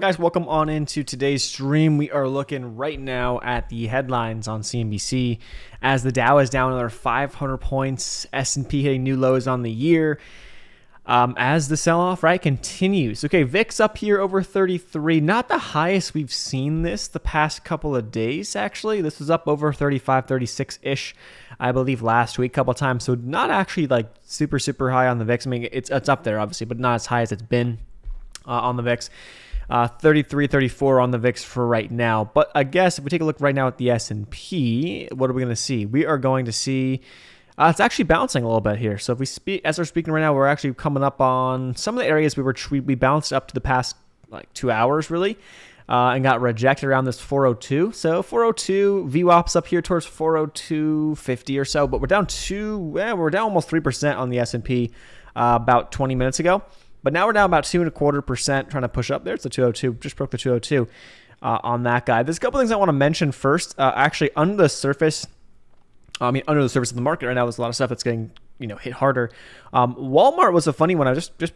Guys, welcome on into today's stream. We are looking right now at the headlines on CNBC as the Dow is down another 500 points, S&P hitting new lows on the year as the sell-off, right, continues. Okay, VIX up here over 33, not the highest we've seen this the past couple of days, actually. This was up over 35, 36-ish, I believe, last week a couple of times, so not actually like super high on the VIX. I mean, it's up there, obviously, but not as high as it's been on the VIX. 33, 34 on the VIX for right now. But I guess if we take a look right now at the S&P, what are we going to see? We are going to see it's actually bouncing a little bit here. So if we speak, as we're speaking right now, we're actually coming up on some of the areas we bounced up to the past like 2 hours really, and got rejected around this 402. So 402 VWAP's up here towards 402.50 or so, but we're down almost 3% on the S&P about 20 minutes ago. But now we're down about 2.25%, trying to push up there. It's the 202, just broke the 202 on that guy. There's a couple things I want to mention first. Actually, under the surface of the market right now, there's a lot of stuff that's getting hit harder. Walmart was a funny one.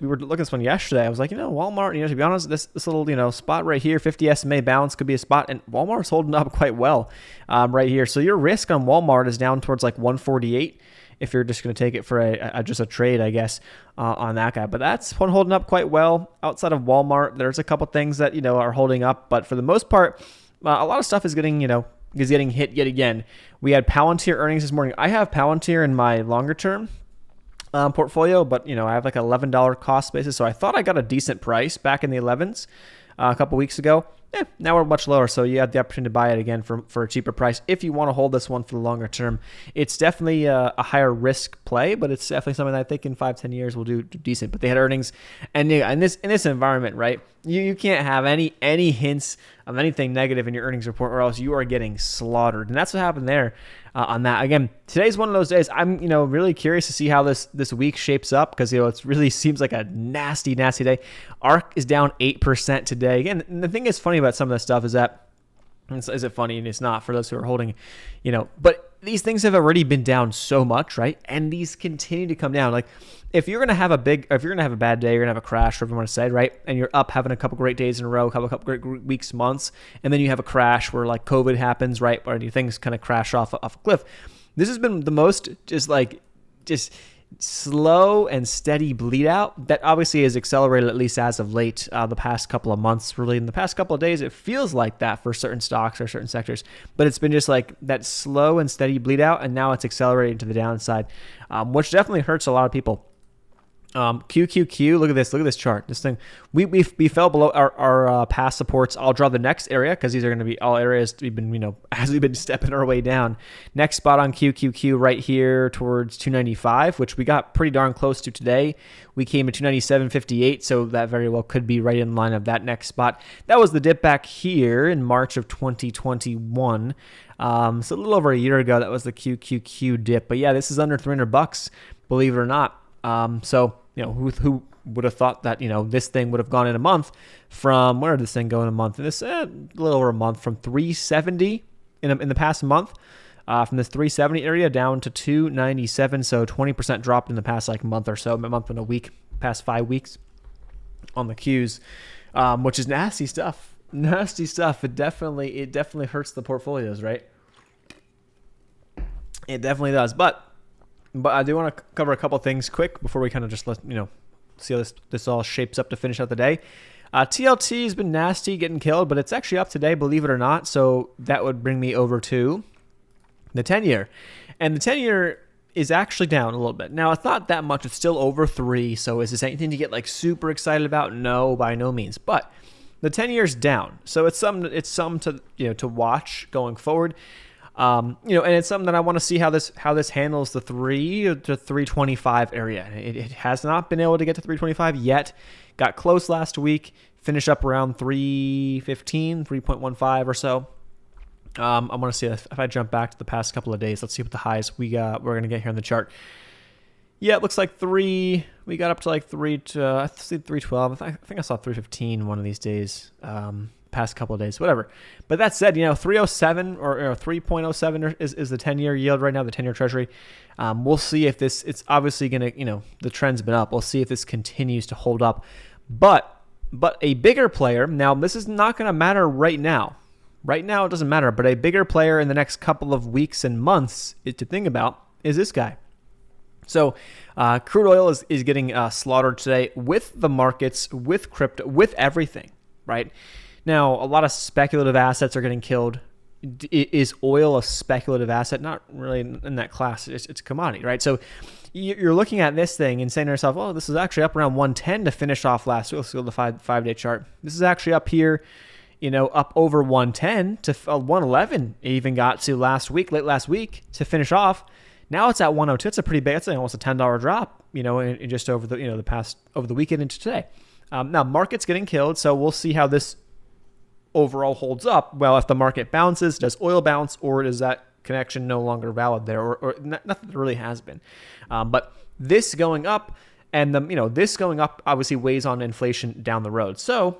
We were looking at this one yesterday. I was like, Walmart, to be honest, this little spot right here, 50 SMA balance could be a spot, and Walmart's holding up quite well right here. So your risk on Walmart is down towards like 148. If you're just going to take it for just a trade, I guess, on that guy. But that's one holding up quite well. Outside of Walmart, there's a couple things that, are holding up. But for the most part, a lot of stuff is getting hit yet again. We had Palantir earnings this morning. I have Palantir in my longer term portfolio, but, I have like an $11 cost basis. So I thought I got a decent price back in the 11s a couple weeks ago. Now we're much lower, so you have the opportunity to buy it again for a cheaper price if you want to hold this one for the longer term. It's definitely a higher risk play, but it's definitely something that I think in 5-10 years will do decent. But they had earnings, and in this environment, right, you can't have any hints of anything negative in your earnings report, or else you are getting slaughtered. And that's what happened there on that. Again, today's one of those days. I'm really curious to see how this week shapes up, because it really seems like a nasty day. ARK is down 8% today. Again, and the thing is funny about some of this stuff is that, is it funny? And it's not for those who are holding, but these things have already been down so much, right? And these continue to come down. Like if you're gonna have a bad day, you're gonna have a crash, whatever you want to say, right? And you're up having a couple great days in a row, a couple great weeks, months, and then you have a crash where like COVID happens, right? Or things kind of crash off a cliff. This has been the most just slow and steady bleed out that obviously is accelerated, at least as of late, the past couple of months. Really, in the past couple of days, it feels like that for certain stocks or certain sectors, but it's been just like that slow and steady bleed out, and now it's accelerating to the downside, which definitely hurts a lot of people. QQQ, look at this chart. This thing, we fell below our past supports. I'll draw the next area because these are going to be all areas we've been, as we've been stepping our way down. Next spot on QQQ right here towards 295, which we got pretty darn close to today. We came at 297.58, so that very well could be right in line of that next spot. That was the dip back here in March of 2021. So a little over a year ago, that was the QQQ dip. But yeah, this is under $300, believe it or not. So who would have thought that this thing would have gone in a month from, where did this thing go in a month? And this a little over a month, from 370 in the past month, from this 370 area down to 297. So 20% dropped in the past month or so, a month and a week, past 5 weeks on the Qs, which is nasty stuff. It definitely hurts the portfolios, right? It definitely does. But I do want to cover a couple things quick before we kind of just see how this all shapes up to finish out the day. TLT has been nasty, getting killed, but it's actually up today, believe it or not. So that would bring me over to the 10-year. And the 10-year is actually down a little bit. Now, it's not that much. It's still over 3. So is this anything to get super excited about? No, by no means. But the 10-year is down. So it's something to watch going forward. And it's something that I want to see how this handles the 3 to 325 area. It has not been able to get to 325 yet. Got close last week, finished up around 315, 3.15 or so. I want to see if I jump back to the past couple of days. Let's see what the highs we're going to get here on the chart. Yeah, it looks like we got up to I think 312. I think I saw 315 one of these days. Past couple of days, whatever. But that said, 307 or 3.07 is the 10-year yield right now, the 10-year treasury. We'll see if it's obviously going to, the trend's been up. We'll see if this continues to hold up. But But a bigger player, now this is not going to matter right now. Right now it doesn't matter, but a bigger player in the next couple of weeks and months to think about is this guy. So crude oil is getting slaughtered today with the markets, with crypto, with everything, right? Now, a lot of speculative assets are getting killed. Is oil a speculative asset? Not really in that class. It's a commodity, right? So you're looking at this thing and saying to yourself, oh, this is actually up around 110 to finish off last week. Let's go to the five-day chart. This is actually up here, up over 110 to 111. It even got to late last week to finish off. Now it's at 102. It's a pretty big. It's almost a $10 drop, in just over over the weekend into today. Now market's getting killed, so we'll see how this overall holds up. Well, if the market bounces, does oil bounce, or is that connection no longer valid there, or nothing really has been? But this going up, and this going up obviously weighs on inflation down the road. So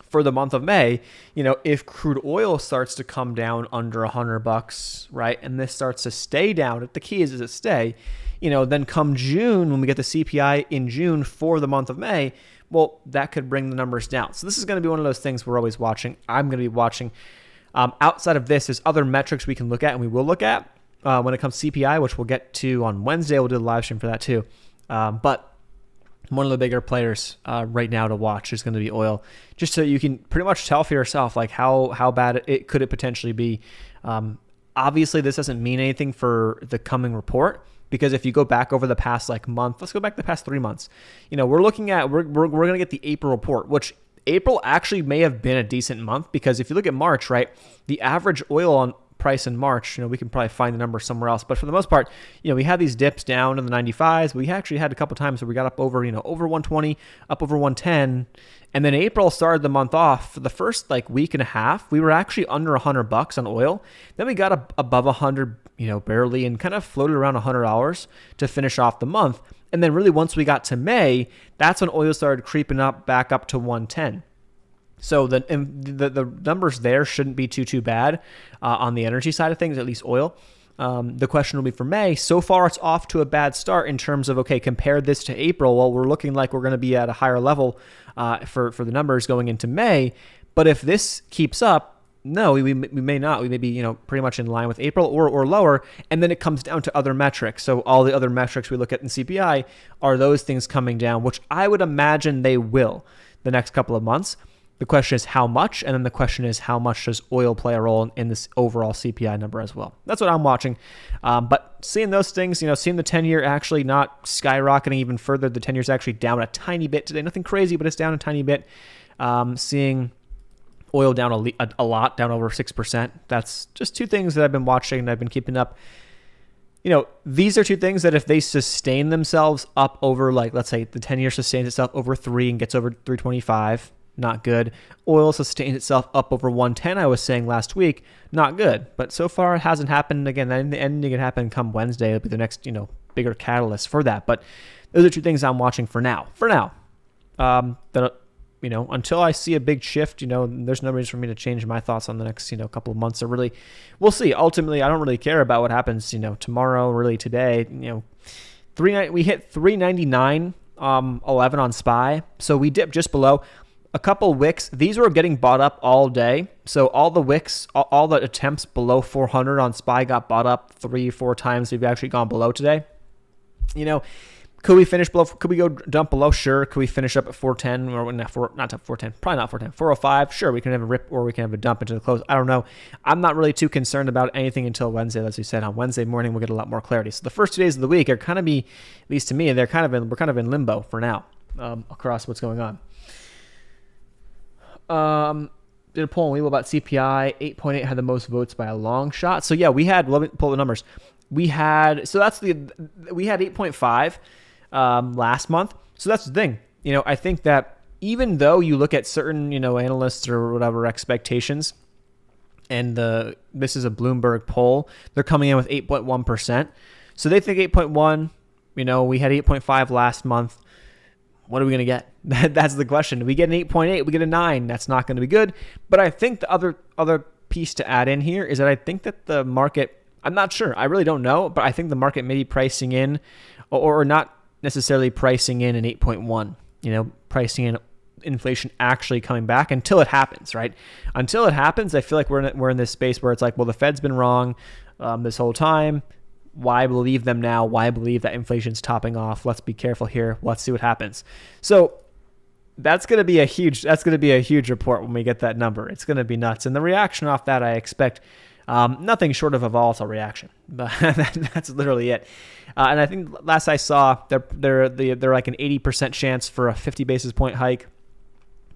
for the month of May, if crude oil starts to come down under $100, right, and this starts to stay down, the key is it stay, then come June, when we get the CPI in June for the month of May, well, that could bring the numbers down. So this is going to be one of those things we're always watching. I'm going to be watching. Outside of this, there's other metrics we can look at, and we will look at when it comes to CPI, which we'll get to on Wednesday. We'll do the live stream for that too. But one of the bigger players right now to watch is going to be oil, just so you can pretty much tell for yourself like how bad it could potentially be. Obviously, this doesn't mean anything for the coming report, because if you go back over the past month, let's go back the past 3 months. We're looking at we're going to get the April report, which April actually may have been a decent month, because if you look at March, right, the average oil on price in March, we can probably find the number somewhere else, but for the most part, we had these dips down to the 95s. We actually had a couple times where we got up over, over 120, up over 110, and then April started the month off. For the first week and a half, we were actually under $100 on oil. Then we got above 100, barely, and kind of floated around $100 to finish off the month. And then really once we got to May, that's when oil started creeping up back up to 110. So the numbers there shouldn't be too bad on the energy side of things, at least oil. The question will be for May. So far, it's off to a bad start in terms of, okay, compare this to April. Well, we're looking like we're going to be at a higher level for the numbers going into May. But if this keeps up, no, we may not. We may be pretty much in line with April or lower. And then it comes down to other metrics. So all the other metrics we look at in CPI, are those things coming down, which I would imagine they will the next couple of months. The question is how much, and then the question is how much does oil play a role in this overall CPI number as well. That's what I'm watching. But seeing those things, seeing the 10-year actually not skyrocketing even further, the 10-year is actually down a tiny bit today. Nothing crazy, but it's down a tiny bit. Seeing oil down a lot, down over 6%. That's just two things that I've been watching and I've been keeping up. These are two things that if they sustain themselves up over, let's say the 10-year sustains itself over 3 and gets over 325, not good. Oil sustains itself up over 110, I was saying last week, not good. But so far it hasn't happened. Again, anything can happen come Wednesday. It'll be the next, bigger catalyst for that. But those are two things I'm watching for now. Until I see a big shift, there's no reason for me to change my thoughts on the next, couple of months. So really, we'll see. Ultimately, I don't really care about what happens, tomorrow, really today. We hit 399.11 on SPY. So we dipped just below. A couple wicks. These were getting bought up all day. So all the wicks, all the attempts below 400 on SPY got bought up 3-4 times. We've actually gone below today. Could we finish below? Could we go dump below? Sure. Could we finish up at 410 or not 410? Probably not 410. 405. Sure. We can have a rip or we can have a dump into the close. I don't know. I'm not really too concerned about anything until Wednesday. As we said, on Wednesday morning we'll get a lot more clarity. So the first 2 days of the week are kind of at least to me, we're kind of in limbo for now across what's going on. Did a poll on Weeble about CPI. 8.8 had the most votes by a long shot. So yeah, let me pull the numbers. We had 8.5 last month. So that's the thing. I think that even though you look at certain, analysts or whatever expectations, and this is a Bloomberg poll, they're coming in with 8.1%. So they think 8.1, we had 8.5 last month. What are we going to get? That's the question. We get an 8.8, we get a 9. That's not going to be good. But I think the other piece to add in here is that I think that the market, I'm not sure. I really don't know, but I think the market may be pricing in or not necessarily pricing in an 8.1, pricing in inflation actually coming back until it happens, right? Until it happens, I feel like we're in this space where it's like, well, the Fed's been wrong this whole time. Why believe them now? Why believe that inflation's topping off? Let's be careful here. Let's see what happens. So that's going to be a huge report when we get that number. It's going to be nuts. And the reaction off that, I expect nothing short of a volatile reaction. But that's literally it. And I think last I saw, they're like an 80% chance for a 50 basis point hike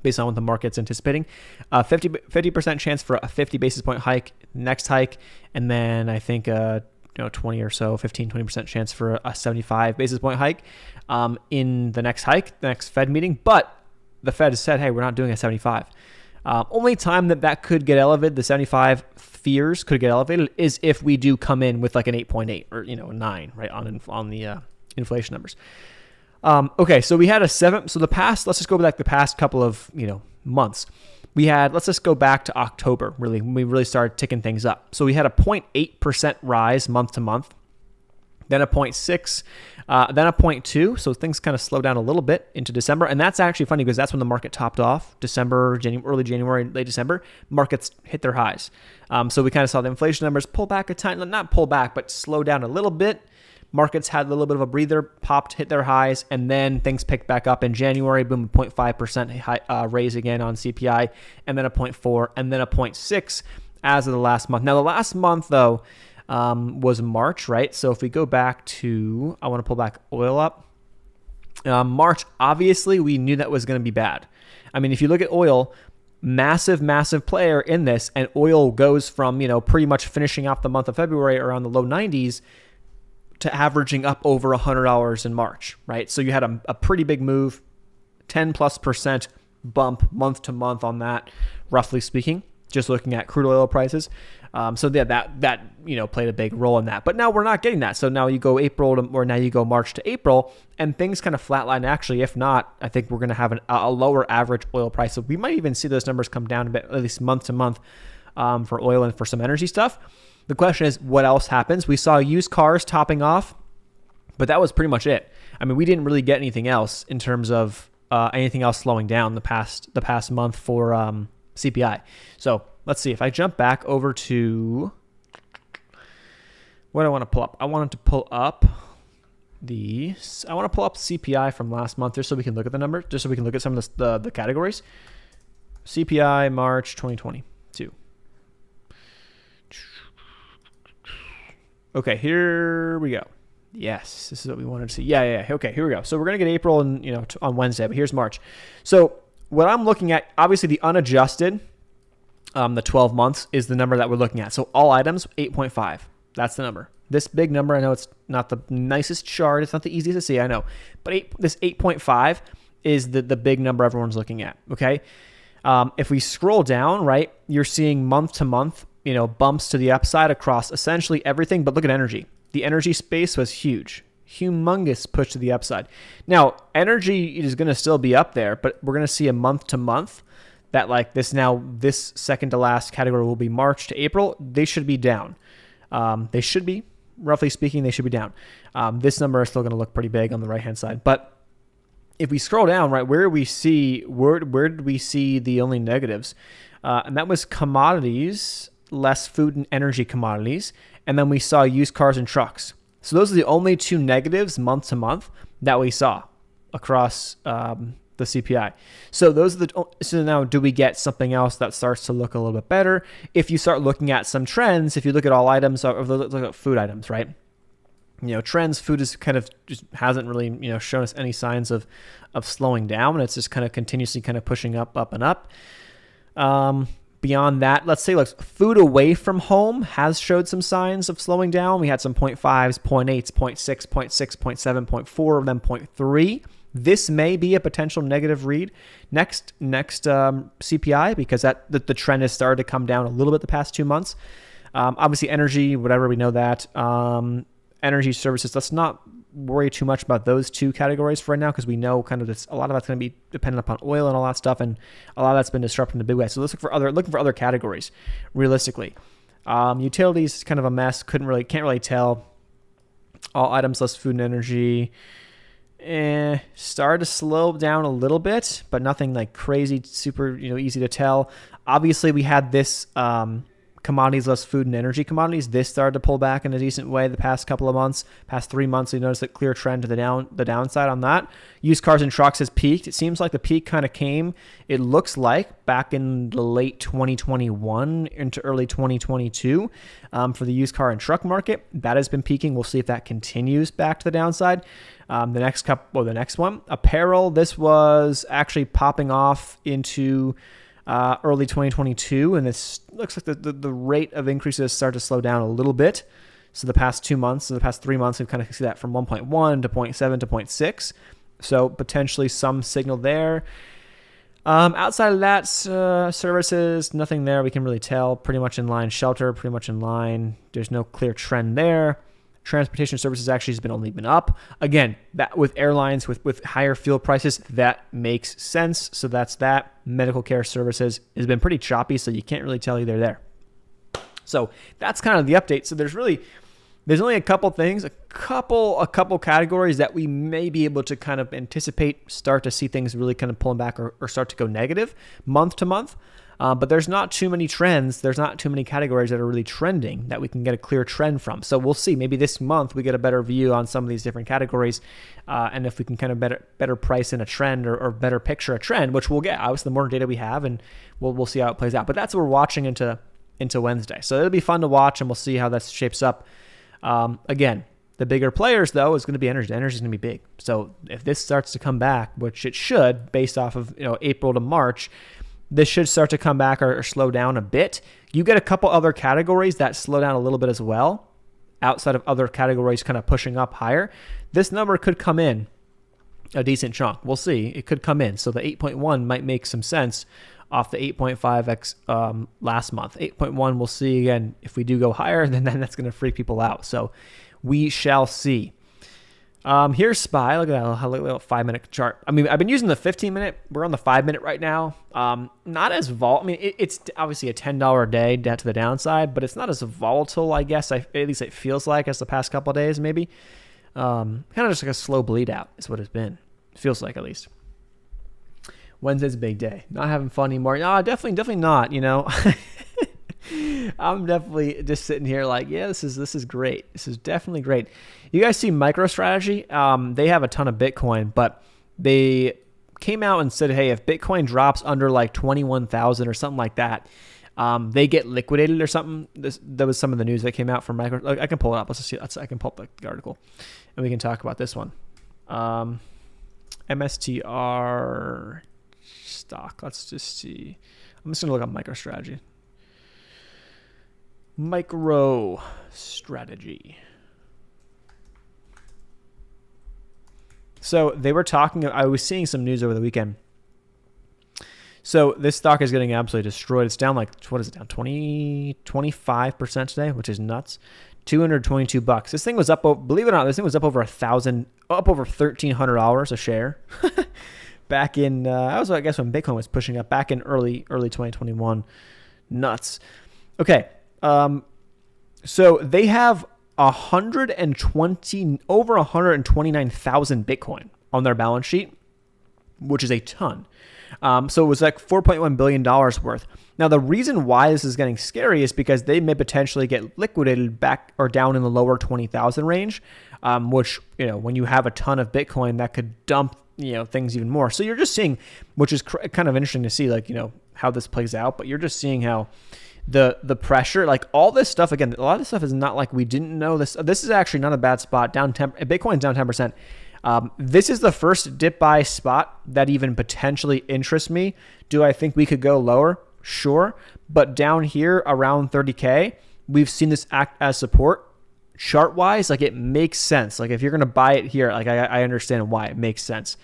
based on what the market's anticipating. 50% chance for a 50 basis point hike, next hike. And then I think 20 or so, 20% chance for a 75 basis point hike in the next hike, the next Fed meeting. But the Fed has said, hey, we're not doing a 75. Only time that could get elevated, the 75 fears could get elevated, is if we do come in with like an 8.8 or, a 9, right, on the inflation numbers. Okay, so we had a 7. So let's just go back the past couple of, months. Let's just go back to October, really, when we really started ticking things up. So we had a 0.8% rise month to month, then a 0.6, then a 0.2. So things kind of slowed down a little bit into December. And that's actually funny because that's when the market topped off. December, early January, late December, markets hit their highs. So we kind of saw the inflation numbers pull back a tiny, not pull back, but slow down a little bit. Markets had a little bit of a breather, hit their highs, and then things picked back up in January. Boom, 0.5% raise again on CPI, and then a 0.4, and then a 0.6 as of the last month. Now, the last month, though, was March, right? So if we go back to, I want to pull back oil up. March, obviously, we knew that was going to be bad. I mean, if you look at oil, massive player in this, and oil goes from, pretty much finishing off the month of February around the low 90s to averaging up over $100 in March, right? So you had a pretty big move, 10+% bump month to month on that, roughly speaking, just looking at crude oil prices. So yeah, that played a big role in that. But now we're not getting that. So now you go now you go March to April, and things kind of flatline. Actually, if not, I think we're going to have a lower average oil price. So we might even see those numbers come down a bit, at least month to month, for oil and for some energy stuff. The question is, what else happens? We saw used cars topping off, but that was pretty much it. I mean, we didn't really get anything else in terms of anything else slowing down the past month for CPI. So let's see. If I jump back over to what I want to pull up, I want to pull up CPI from last month just so we can look at the number, just so we can look at some of the categories. CPI March 2022. Okay, here we go. Yes, this is what we wanted to see. Yeah. Okay, here we go. So we're going to get April on Wednesday, but here's March. So what I'm looking at, obviously the unadjusted, the 12 months is the number that we're looking at. So all items, 8.5. That's the number. This big number, I know it's not the nicest chart. It's not the easiest to see, I know. But this 8.5 is the big number everyone's looking at, okay? If we scroll down, right, you're seeing month to month, bumps to the upside across essentially everything. But look at energy. The energy space was huge, humongous push to the upside. Now, energy is going to still be up there, but we're going to see a month to month that this second to last category will be March to April. They should be down. They should be, roughly speaking, they should be down. This number is still going to look pretty big on the right-hand side. But if we scroll down, right, where did we see the only negatives? And that was commodities, less food and energy commodities, and then we saw used cars and trucks. So those are the only two negatives month to month that we saw across the CPI. So so now do we get something else that starts to look a little bit better? If you start looking at some trends, if you look at all items, or look at food items, right? Trends, food is kind of just hasn't really, shown us any signs of slowing down. It's just kind of continuously kind of pushing up and up. Beyond that, let's say food away from home has showed some signs of slowing down. We had some 0.5s, 0.8s, 0.6, 0.6, 0.7, 0.4 of them, 0.3. This may be a potential negative read next CPI because the trend has started to come down a little bit the past 2 months. Obviously, energy, whatever, we know that. Energy services, let's not worry too much about those two categories for right now because we know kind of a lot of that's going to be dependent upon oil and all that stuff, and a lot of that's been disrupted in a big way. So let's looking for other categories realistically. Utilities is kind of a mess. Can't really tell. All items less food and energy. started to slow down a little bit, but nothing like crazy, super, easy to tell. Obviously, we had this commodities less food and energy commodities. This started to pull back in a decent way the past couple of months, past 3 months. We noticed a clear trend to the downside on that. Used cars and trucks has peaked. It seems like the peak kind of came, it looks like, back in the late 2021 into early 2022 for the used car and truck market. That has been peaking. We'll see if that continues back to the downside. The next one, apparel. This was actually popping off into early 2022, and this looks like the rate of increases start to slow down a little bit. So the past 3 months, we've kind of see that from 1.1 to 0.7 to 0.6. So potentially some signal there. Outside of that, services, nothing there we can really tell. Pretty much in line. Shelter, pretty much in line. There's no clear trend there. Transportation services actually has only been up. Again, that with airlines, with higher fuel prices, that makes sense. So that's that. Medical care services has been pretty choppy, so you can't really tell either there. So that's kind of the update. So there's only a couple things, a couple categories that we may be able to kind of anticipate start to see things really kind of pulling back or start to go negative month to month. But there's not too many trends. There's not too many categories that are really trending that we can get a clear trend from. So we'll see. Maybe this month we get a better view on some of these different categories. And if we can kind of better price in a trend or better picture a trend, which we'll get. Obviously, the more data we have, and we'll see how it plays out. But that's what we're watching into Wednesday. So it'll be fun to watch, and we'll see how that shapes up. Again, the bigger players, though, is going to be energy. Energy is going to be big. So if this starts to come back, which it should, based off of April to March, this should start to come back or slow down a bit. You get a couple other categories that slow down a little bit as well, outside of other categories kind of pushing up higher. This number could come in a decent chunk. We'll see. It could come in. So the 8.1 might make some sense off the 8.5x last month. 8.1, we'll see again. If we do go higher, then that's going to freak people out. So we shall see. Here's SPY. Look at that little 5-minute chart. I mean, I've been using the 15-minute. We're on the 5-minute right now. Not as volatile. I mean, it's obviously a $10 a day to the downside, but it's not as volatile, I guess. At least it feels like as the past couple of days, maybe. Kind of just like a slow bleed out is what it's been. It feels like, at least. Wednesday's a big day. Not having fun anymore. No, definitely not. I'm definitely just sitting here like, yeah, this is great. This is definitely great. You guys see MicroStrategy? They have a ton of Bitcoin, but they came out and said, hey, if Bitcoin drops under like 21,000 or something like that, they get liquidated or something. That was some of the news that came out from Micro. I can pull it up. Let's just see. I can pull up the article, and we can talk about this one. MSTR stock. Let's just see. I'm just gonna look up MicroStrategy. MicroStrategy. So they were talking, I was seeing some news over the weekend. So this stock is getting absolutely destroyed. It's down like, what is it down? 25% today, which is nuts. $222. This thing was up, believe it or not, this thing was up over $1,300 a share. Back in, I guess when Bitcoin was pushing up back in early 2021. Nuts. Okay. So they have over 129,000 Bitcoin on their balance sheet, which is a ton. So it was like $4.1 billion worth. Now, the reason why this is getting scary is because they may potentially get liquidated back or down in the lower 20,000 range, which, when you have a ton of Bitcoin, that could dump, things even more. So you're just seeing, which is kind of interesting to see, like, how this plays out, but you're just seeing how the pressure, like all this stuff, again, a lot of this stuff is not like we didn't know this. This is actually not a bad spot. Bitcoin's down 10%. This is the first dip buy spot that even potentially interests me. Do I think we could go lower? Sure. But down here around 30K, we've seen this act as support. Chart wise, like it makes sense. Like if you're going to buy it here, like I understand why it makes sense.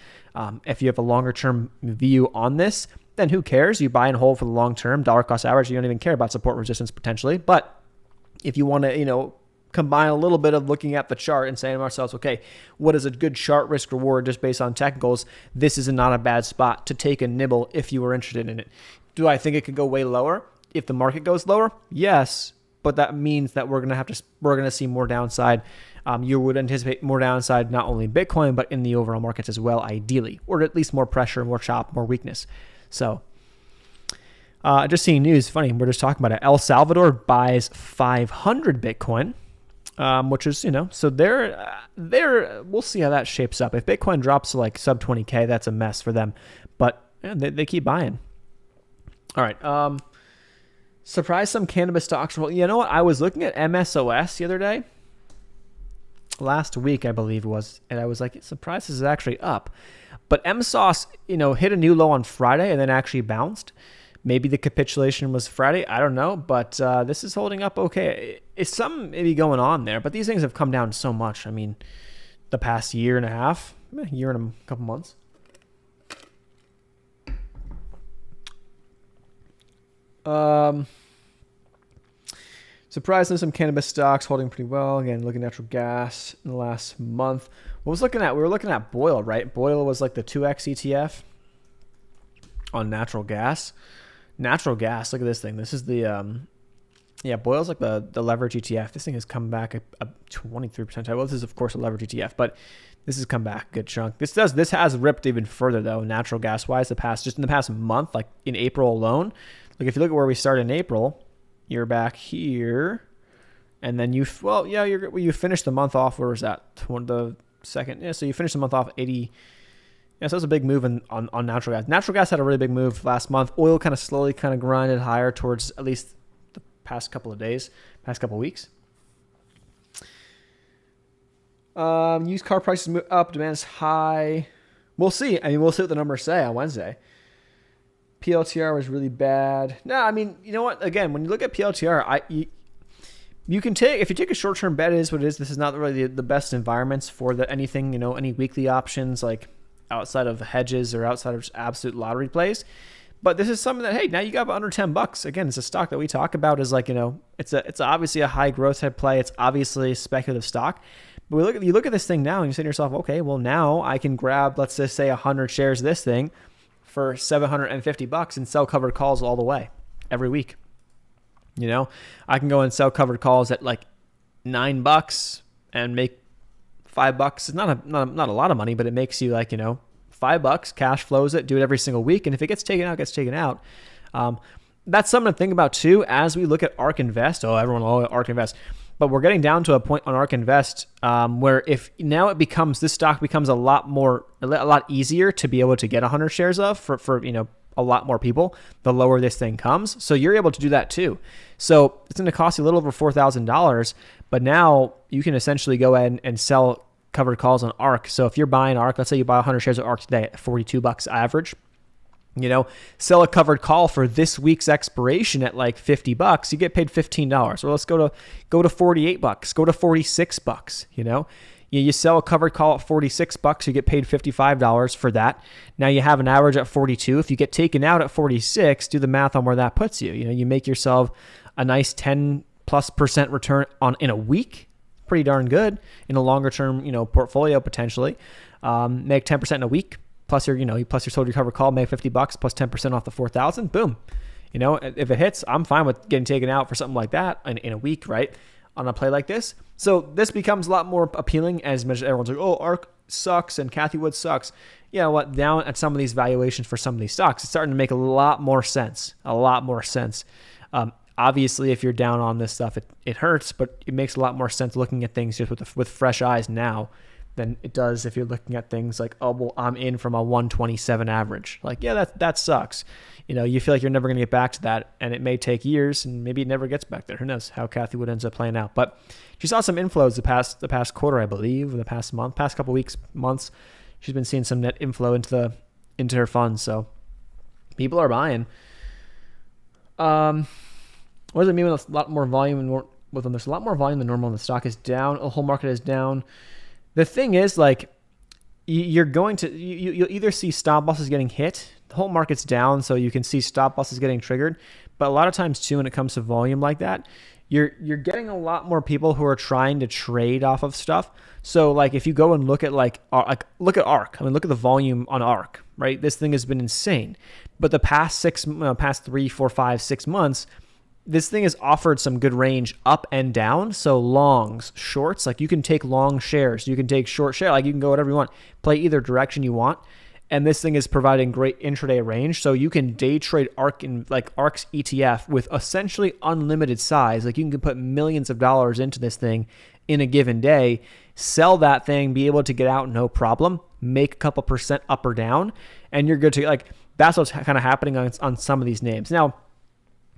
If you have a longer term view on this, then who cares? You buy and hold for the long term, dollar cost average. You don't even care about support resistance potentially. But if you want to, combine a little bit of looking at the chart and saying to ourselves, okay, what is a good chart risk reward just based on technicals? This is not a bad spot to take a nibble if you were interested in it. Do I think it could go way lower if the market goes lower? Yes. but that means that we're gonna see more downside. You would anticipate more downside not only in Bitcoin but in the overall markets as well, ideally, or at least more pressure, more chop, more weakness. So, just seeing news. Funny, we're just talking about it. El Salvador buys 500 Bitcoin, which is so they're we'll see how that shapes up. If Bitcoin drops to like sub 20K, that's a mess for them. But they keep buying. All right. Surprise some cannabis stocks. Well, you know what? I was looking at MSOS the other day. Last week, I believe it was. And I was like, surprised this is actually up. But MSOS, hit a new low on Friday and then actually bounced. Maybe the capitulation was Friday. I don't know. But this is holding up okay. It's something maybe going on there. But these things have come down so much. I mean, the past year and a half, year and a couple months. Surprisingly, some cannabis stocks holding pretty well. Again, looking at natural gas in the last month. We were looking at Boyle, right? Boyle was like the 2x ETF on natural gas. Natural gas, look at this thing. This is the, Boyle's like the leverage ETF. This thing has come back a 23%. Well, this is, of course, a leverage ETF, but this has come back a good chunk. This has ripped even further, though, natural gas-wise, just in the past month, like in April alone. Like if you look at where we started in April, you're back here, and then you finished the month off. Where was that? The second. Yeah, so you finished the month off 80. Yeah, so it was a big move on natural gas. Natural gas had a really big move last month. Oil kind of slowly grinded higher towards at least the past couple of days, past couple of weeks. Used car prices move up. Demand is high. We'll see. We'll see what the numbers say on Wednesday. PLTR was really bad. No, you know what? Again, when you look at PLTR, you can take, if you take a short-term bet, it is what it is. This is not really the best environments for anything, any weekly options like outside of hedges or outside of just absolute lottery plays. But this is something that, hey, now you got under $10. Again, it's a stock that we talk about as it's obviously a high growth type play. It's obviously a speculative stock. But you look at this thing now and you say to yourself, okay, well now I can grab, let's just say 100 shares of this thing for $750 and sell covered calls all the way every week. I can go and sell covered calls at like $9 and make $5. It's not a lot of money, but it makes you like, $5, cash flows it, do it every single week. And if it gets taken out, it gets taken out. That's something to think about too, as we look at ARK Invest. ARK Invest. But we're getting down to a point on ARK Invest where if now this stock becomes a lot easier to be able to get 100 shares of for a lot more people, the lower this thing comes. So you're able to do that too. So it's going to cost you a little over $4,000, but now you can essentially go ahead and sell covered calls on ARK. So if you're buying ARK, let's say you buy 100 shares of ARK today at $42 average, sell a covered call for this week's expiration at like $50, you get paid $15. Or let's go to $48, go to $46, You sell a covered call at $46, you get paid $55 for that. Now you have an average at 42. If you get taken out at 46, do the math on where that puts you. You make yourself a nice 10+% return in a week. Pretty darn good in a longer term, portfolio potentially. Make 10% in a week. Plus your sold your covered call, make $50 plus 10% off the 4,000. Boom. If it hits, I'm fine with getting taken out for something like that in a week, right? On a play like this. So this becomes a lot more appealing as much as everyone's like, oh, ARK sucks and Cathie Wood sucks. You know what? Down at some of these valuations for some of these stocks, it's starting to make a lot more sense. Obviously, if you're down on this stuff, it hurts, but it makes a lot more sense looking at things just with fresh eyes now than it does if you're looking at things like, oh, well, I'm in from a 127 average. Like, yeah, that sucks. You feel like you're never going to get back to that, and it may take years, and maybe it never gets back there. Who knows how Cathie Wood ends up playing out? But she saw some inflows the past quarter, I believe, or the past month, past couple months. She's been seeing some net inflow into her funds, so people are buying. What does it mean with a lot more volume with them? There's a lot more volume than normal, and the stock is down. The whole market is down. The thing is, like, you'll either see stop losses getting hit. The whole market's down, so you can see stop losses getting triggered. But a lot of times, too, when it comes to volume like that, you're getting a lot more people who are trying to trade off of stuff. So, like, if you go and look at look at ARK. Look at the volume on ARK, right? This thing has been insane. But the past 3, 4, 5, 6 months, this thing has offered some good range up and down. So longs, shorts, like you can take long shares, you can take short share, like you can go whatever you want, play either direction you want. And this thing is providing great intraday range. So you can day trade ARK in like ARK's ETF with essentially unlimited size. Like you can put millions of dollars into this thing in a given day, sell that thing, be able to get out no problem, make a couple percent up or down, and you're good to like, that's what's kind of happening on some of these names. Now,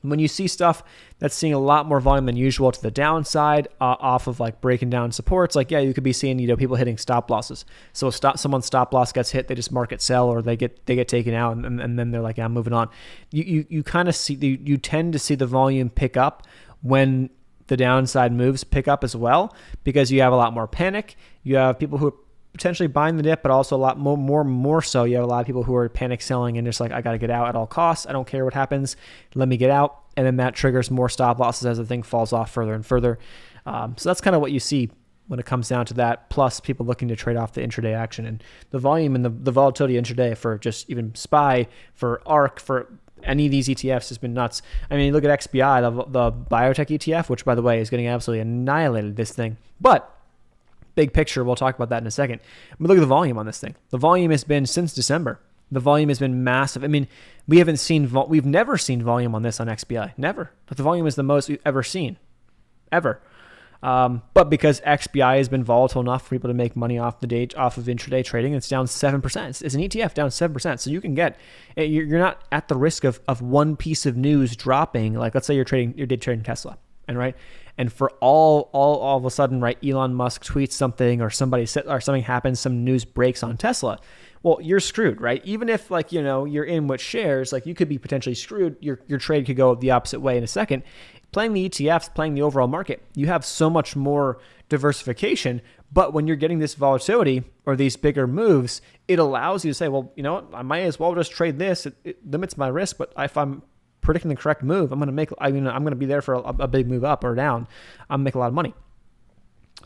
when you see stuff that's seeing a lot more volume than usual to the downside, off of like breaking down supports, like, yeah, you could be seeing, people hitting stop losses. So someone's stop loss gets hit, they just market sell, or they get taken out, and then they're like, yeah, I'm moving on. You kind of see, you tend to see the volume pick up when the downside moves pick up as well, because you have a lot more panic. You have people who are potentially buying the dip, but also a lot more so you have a lot of people who are panic selling and just like, I got to get out at all costs. I don't care what happens. Let me get out. And then that triggers more stop losses as the thing falls off further and further. So that's kind of what you see when it comes down to that, plus people looking to trade off the intraday action. And the volume and the volatility intraday for just even SPY, for ARK, for any of these ETFs has been nuts. I mean, look at XBI, the biotech ETF, which by the way is getting absolutely annihilated, this thing. But big picture, we'll talk about that in a second. But look at the volume on this thing. The volume has been, since December, the volume has been massive. I mean, we've never seen volume on this on XBI, never. But the volume is the most we've ever seen, ever. But because XBI has been volatile enough for people to make money off of intraday trading, it's down 7%. It's an ETF down 7%. So you can you're not at the risk of one piece of news dropping. Like let's say you're day trading Tesla, and for all of a sudden, right, Elon Musk tweets something, or something happens, some news breaks on Tesla. Well, you're screwed, right? Even if you're in with shares, like you could be potentially screwed. Your trade could go the opposite way in a second. Playing the ETFs, playing the overall market, you have so much more diversification. But when you're getting this volatility or these bigger moves, it allows you to say, well, you know what, I might as well just trade this. It limits my risk, but if I'm predicting the correct move, I'm going to be there for a big move up or down. I'm going to make a lot of money.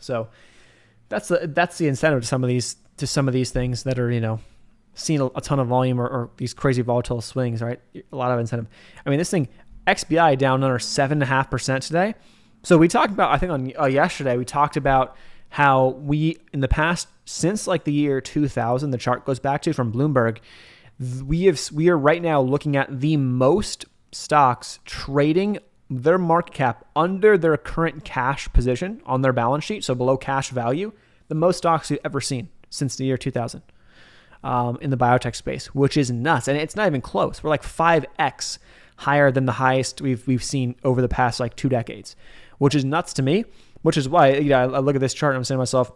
So that's the incentive to some of these things that are, seeing a ton of volume or these crazy volatile swings, right? A lot of incentive. I mean, this thing, XBI down under 7.5% today. So we talked about, I think on yesterday, we talked about how we, in the past, since like the year 2000, the chart goes back to from Bloomberg, we are right now looking at the most stocks trading their market cap under their current cash position on their balance sheet, so below cash value, the most stocks we've ever seen since the year 2000 in the biotech space, which is nuts. And it's not even close. We're like 5x higher than the highest we've seen over the past like 2 decades, which is nuts to me, which is why I look at this chart and I'm saying to myself,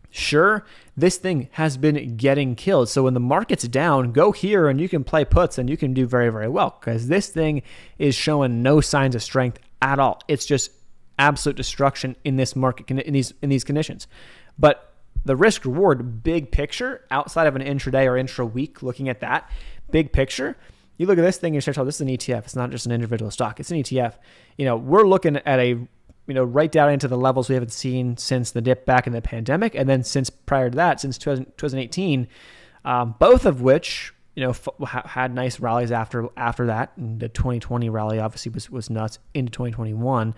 sure, this thing has been getting killed. So when the market's down, go here and you can play puts and you can do very, very well, because this thing is showing no signs of strength at all. It's just absolute destruction in this market, in these conditions. But the risk reward, big picture, outside of an intraday or intra week, looking at that big picture, you look at this thing and you start, this is an ETF. It's not just an individual stock. It's an ETF. We're looking at right down into the levels we haven't seen since the dip back in the pandemic. And then since prior to that, since 2018, both of which, had nice rallies after that. And the 2020 rally obviously was nuts into 2021.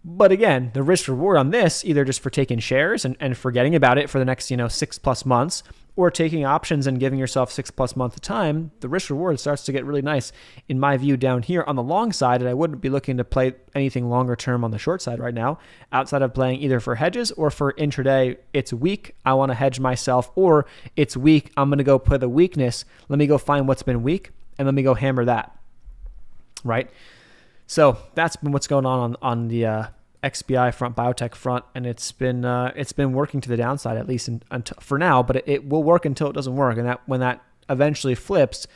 But again, the risk reward on this, either just for taking shares and forgetting about it for the next, 6+ months, or taking options and giving yourself 6+ months of time, the risk reward starts to get really nice, in my view, down here on the long side. And I wouldn't be looking to play anything longer term on the short side right now, outside of playing either for hedges or for intraday. It's weak, I want to hedge myself, or it's weak, I'm going to go play the weakness. Let me go find what's been weak and let me go hammer that, right? So that's been what's going on the XBI front, biotech front, and it's been working to the downside, at least for now. But it will work until it doesn't work, and that when that eventually flips,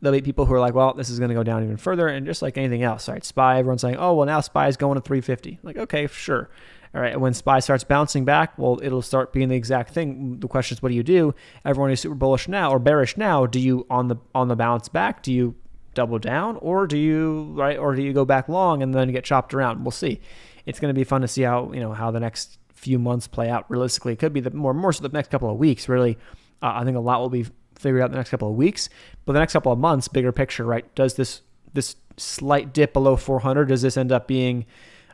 there'll be people who are like, well, this is going to go down even further. And just like anything else, right? SPY, everyone's saying, oh, well, now SPY is going to 350. Like, okay, sure. All right. And when SPY starts bouncing back, well, it'll start being the exact thing. The question is, what do? Everyone is super bullish now or bearish now. Do you on the bounce back? Do you double down, or do you go back long and then get chopped around? We'll see. It's going to be fun to see how the next few months play out. Realistically, it could be more so the next couple of weeks. Really, I think a lot will be figured out in the next couple of weeks. But the next couple of months, bigger picture, right? Does this slight dip below 400. Does this end up being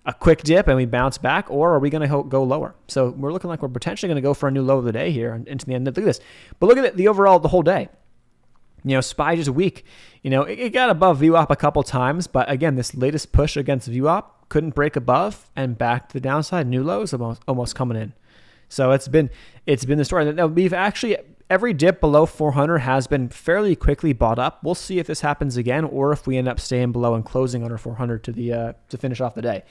a quick dip and we bounce back, or are we going to go lower? So we're looking like we're potentially going to go for a new low of the day here into the end. Look at this. But look at the overall, the whole day. SPY just weak. It got above VWAP a couple times, but again, this latest push against VWAP couldn't break above and back to the downside. New lows almost coming in. So it's been the story. Now we've actually, every dip below 400 has been fairly quickly bought up. We'll see if this happens again, or if we end up staying below and closing under 400 to finish off the day.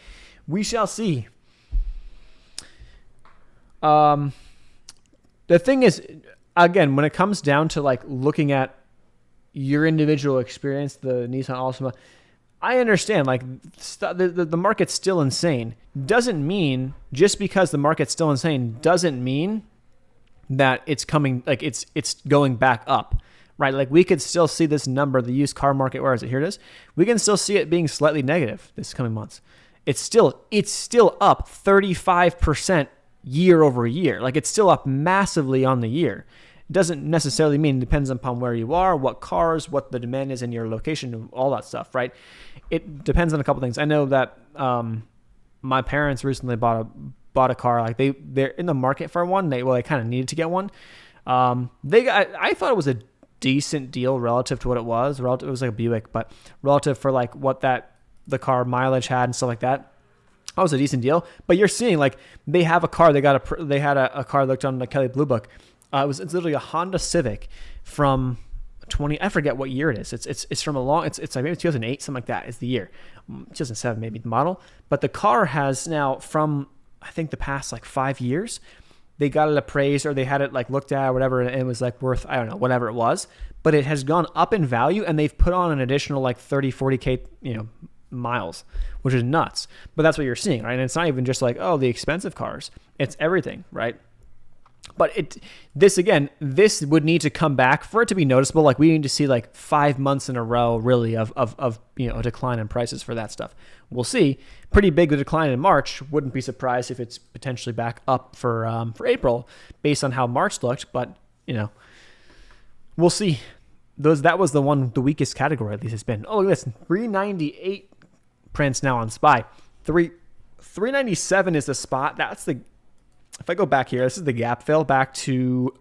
We shall see. The thing is, again, when it comes down to like looking at your individual experience, the Nissan Altima, I understand like the market's still insane. Doesn't mean, just because the market's still insane doesn't mean that it's coming, like it's going back up, right? Like we could still see this number, the used car market, where is it? Here it is. We can still see it being slightly negative this coming months. It's still up 35% year over year. Like it's still up massively on the year. It doesn't necessarily mean, it depends upon where you are, what cars, what the demand is in your location, all that stuff, right? It depends on a couple things. I know that my parents recently bought a car. Like they're in the market for one. They kind of needed to get one. I thought it was a decent deal relative to what it was. It was like a Buick, but relative for like what the car mileage had and stuff like that. That was a decent deal. But you're seeing like they have a car. They had a car looked on the Kelley Blue Book. It's literally a Honda Civic from 20. I forget what year it is. It's from it's like maybe 2008, something like that is the year. 2007 maybe the model. But the car has now, from I think the past like 5 years, they got it appraised, or they had it like looked at or whatever, and it was like worth, I don't know, whatever it was. But it has gone up in value, and they've put on an additional like 30, 40K, miles, which is nuts. But that's what you're seeing, right? And it's not even just like, oh, the expensive cars. It's everything, right? But this would need to come back for it to be noticeable. Like we need to see like 5 months in a row, really, of a decline in prices for that stuff. We'll see. Pretty big decline in March. Wouldn't be surprised if it's potentially back up for April, based on how March looked. But we'll see. That was the weakest category, at least it's been. Oh, look at this, 398 prints now on SPY. 397 is the spot. If I go back here, this is the gap fill back to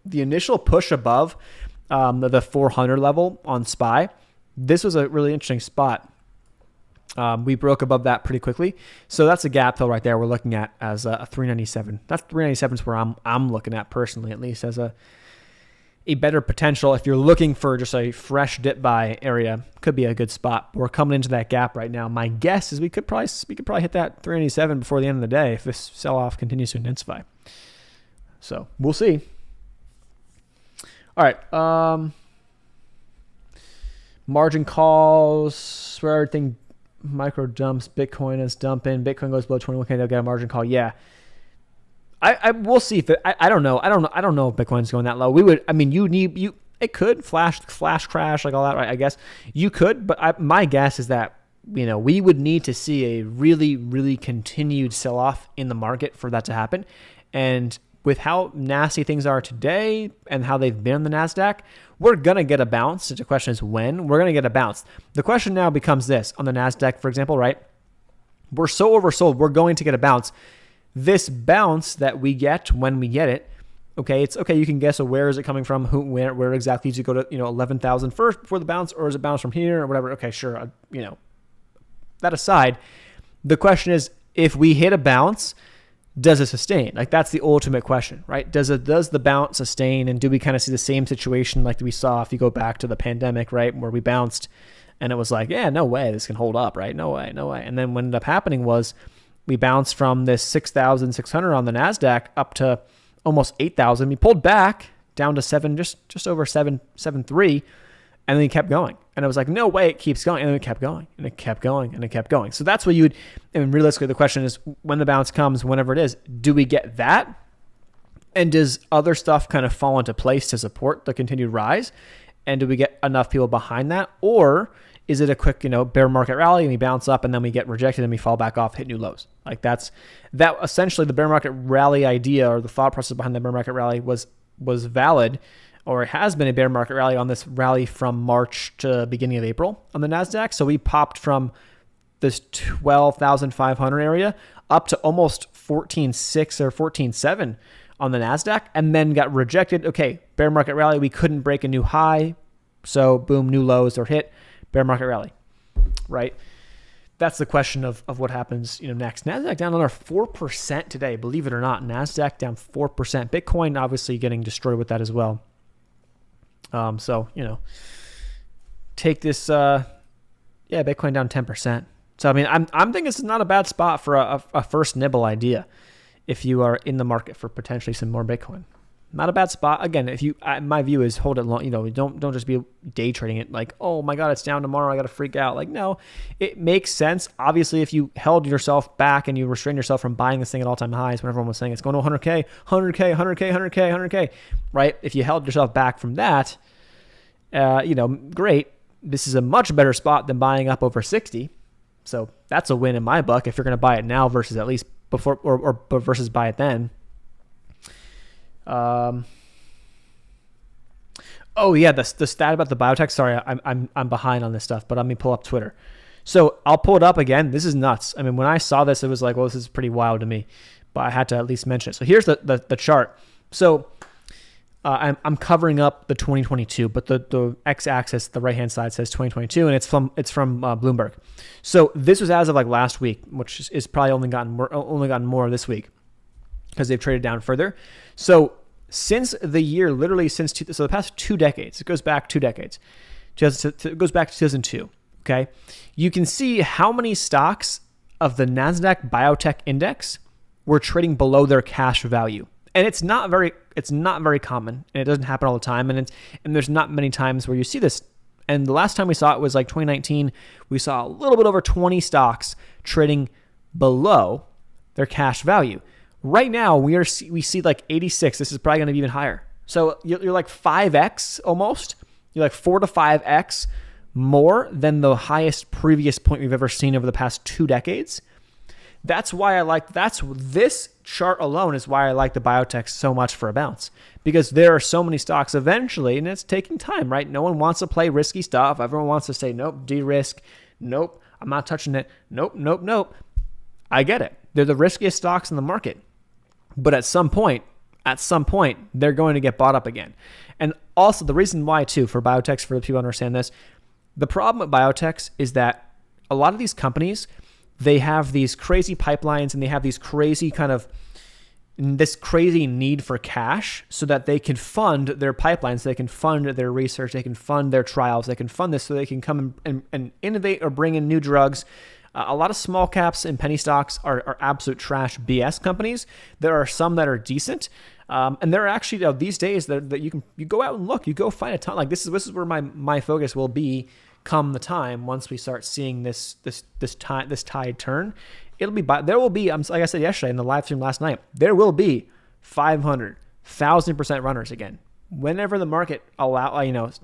the initial push above the 400 level on SPY. This was a really interesting spot. We broke above that pretty quickly. So that's a gap fill right there we're looking at as a 397. That's 397 is where I'm looking at personally, at least, as a better potential. If you're looking for just a fresh dip buy area, could be a good spot. We're coming into that gap right now. My guess is we could probably hit that 397 before the end of the day if this sell-off continues to intensify. So we'll see. All right. Margin calls, where everything micro dumps. Bitcoin is dumping. Bitcoin goes below 21K. They'll get a margin call. Yeah. I will see if I don't know. I don't know if Bitcoin's going that low. It could flash crash, like all that, right? I guess you could, but my guess is that, we would need to see a really, really continued sell-off in the market for that to happen. And with how nasty things are today and how they've been on the NASDAQ, we're going to get a bounce. The question is when. We're going to get a bounce. The question now becomes this. On the NASDAQ, for example, right? We're so oversold. We're going to get a bounce. This bounce that we get when we get it, okay, it's okay. You can guess where is it coming from, where exactly does it go to, 11,000 first before the bounce, or is it bounce from here or whatever? Okay, sure. That aside, the question is, if we hit a bounce, does it sustain? Like that's the ultimate question, right? Does the bounce sustain, and do we kind of see the same situation like we saw if you go back to the pandemic, right, where we bounced and it was like, yeah, no way this can hold up, right? No way. And then what ended up happening was, we bounced from this 6,600 on the NASDAQ up to almost 8,000. We pulled back down to just over 7.3, and then we kept going. And I was like, no way, it keeps going. And then it kept going, and it kept going, and it kept going. So that's what and realistically, the question is, when the bounce comes, whenever it is, do we get that? And does other stuff kind of fall into place to support the continued rise? And do we get enough people behind that? Or is it a quick, bear market rally, and we bounce up and then we get rejected and we fall back off, hit new lows? Like that essentially the bear market rally idea, or the thought process behind the bear market rally was valid or it has been a bear market rally on this rally from March to beginning of April on the NASDAQ. So we popped from this 12,500 area up to almost 14.6 or 14.7 on the NASDAQ, and then got rejected. Okay, bear market rally. We couldn't break a new high. So boom, new lows are hit. Bear market rally, right? That's the question of what happens, next. NASDAQ down another 4% today, believe it or not. NASDAQ down 4%. Bitcoin obviously getting destroyed with that as well. Take this, Bitcoin down 10%. So, I mean, I'm thinking this is not a bad spot for a first nibble idea if you are in the market for potentially some more Bitcoin. Not a bad spot. Again, my view is hold it long. Don't just be day trading it like, oh my God, it's down tomorrow, I got to freak out. Like, no, it makes sense. Obviously, if you held yourself back and you restrained yourself from buying this thing at all-time highs when everyone was saying it's going to 100K, 100K, 100K, 100K, 100K, right? If you held yourself back from that, great. This is a much better spot than buying up over 60. So that's a win in my book if you're going to buy it now versus at least before or versus buy it then. The stat about the biotech. Sorry, I'm behind on this stuff, but let me pull up Twitter. So I'll pull it up again. This is nuts. I mean, when I saw this, it was like, well, this is pretty wild to me, but I had to at least mention it. So here's the chart. So I'm covering up the 2022, but the x-axis, the right-hand side says 2022, and it's from Bloomberg. So this was as of like last week, which is probably only gotten more this week because they've traded down further. So since the year, literally since the past 2 decades, it goes back 2 decades. It goes back to 2002. Okay, you can see how many stocks of the Nasdaq Biotech Index were trading below their cash value. And it's not very common, and it doesn't happen all the time, and there's not many times where you see this. And the last time we saw it was like 2019. We saw a little bit over 20 stocks trading below their cash value. Right now, we see like 86. This is probably going to be even higher. So you're like 5x almost. You're like 4 to 5x more than the highest previous point we've ever seen over the past 2 decades. That's why this chart alone is why I like the biotech so much for a bounce, because there are so many stocks eventually, and it's taking time, right? No one wants to play risky stuff. Everyone wants to say, nope, de-risk. Nope, I'm not touching it. Nope. I get it. They're the riskiest stocks in the market. But at some point, they're going to get bought up again. And also the reason why too, for biotechs, for the people who understand this, the problem with biotechs is that a lot of these companies, they have these crazy pipelines and they have these crazy this crazy need for cash so that they can fund their pipelines, they can fund their research, they can fund their trials, they can fund this so they can come and innovate or bring in new drugs. A lot of small caps and penny stocks are absolute trash BS companies. There are some that are decent. And there are actually these days that you go out and look, you go find a ton. Like this is where my focus will be come the time once we start seeing this tide turn. There will be, like I said yesterday in the live stream last night, there will be 500, 1,000% runners again. Whenever the market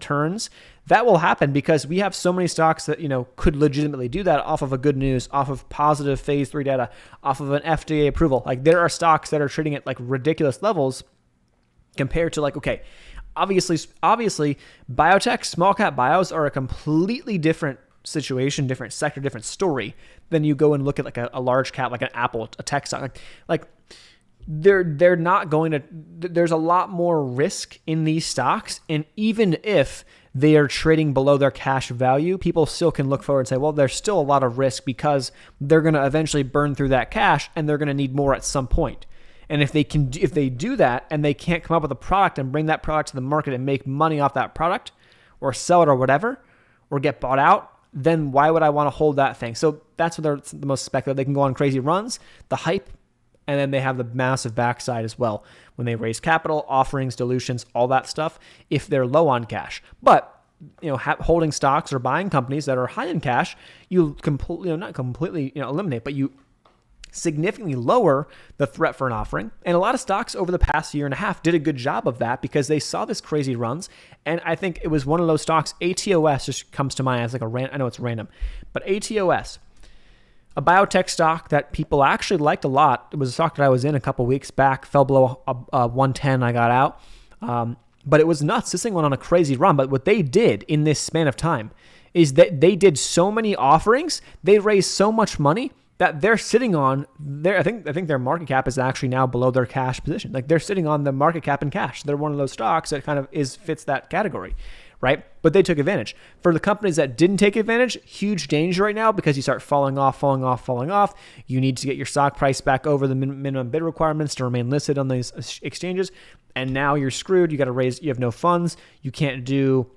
turns, that will happen because we have so many stocks that, could legitimately do that off of a good news, off of positive phase 3 data, off of an FDA approval. Like there are stocks that are trading at like ridiculous levels compared to like, okay, obviously biotech, small cap bios are a completely different situation, different sector, different story than you go and look at like a large cap, like an Apple, a tech stock, like they're not going to, there's a lot more risk in these stocks. And even if they are trading below their cash value, people still can look forward and say, well, there's still a lot of risk because they're going to eventually burn through that cash and they're going to need more at some point. And if they do that and they can't come up with a product and bring that product to the market and make money off that product or sell it or whatever, or get bought out, then why would I want to hold that thing? So that's what they're the most speculative. They can go on crazy runs, the hype, and then they have the massive backside as well when they raise capital, offerings, dilutions, all that stuff, if they're low on cash. But holding stocks or buying companies that are high in cash, you completely, not completely eliminate, but you significantly lower the threat for an offering. And a lot of stocks over the past year and a half did a good job of that because they saw this crazy runs. And I think it was one of those stocks, ATOS just comes to mind as like I know it's random, but ATOS, a biotech stock that people actually liked a lot. It was a stock that I was in a couple weeks back, fell below 110. I got out. But it was nuts. This thing went on a crazy run. But what they did in this span of time is that they did so many offerings, they raised so much money that they're sitting on their, I think their market cap is actually now below their cash position. Like they're sitting on the market cap and cash. They're one of those stocks that kind of fits that category, right? But they took advantage. For the companies that didn't take advantage, huge danger right now because you start falling off. You need to get your stock price back over the minimum bid requirements to remain listed on these exchanges. And now you're screwed. You got to raise, you have no funds. You can't do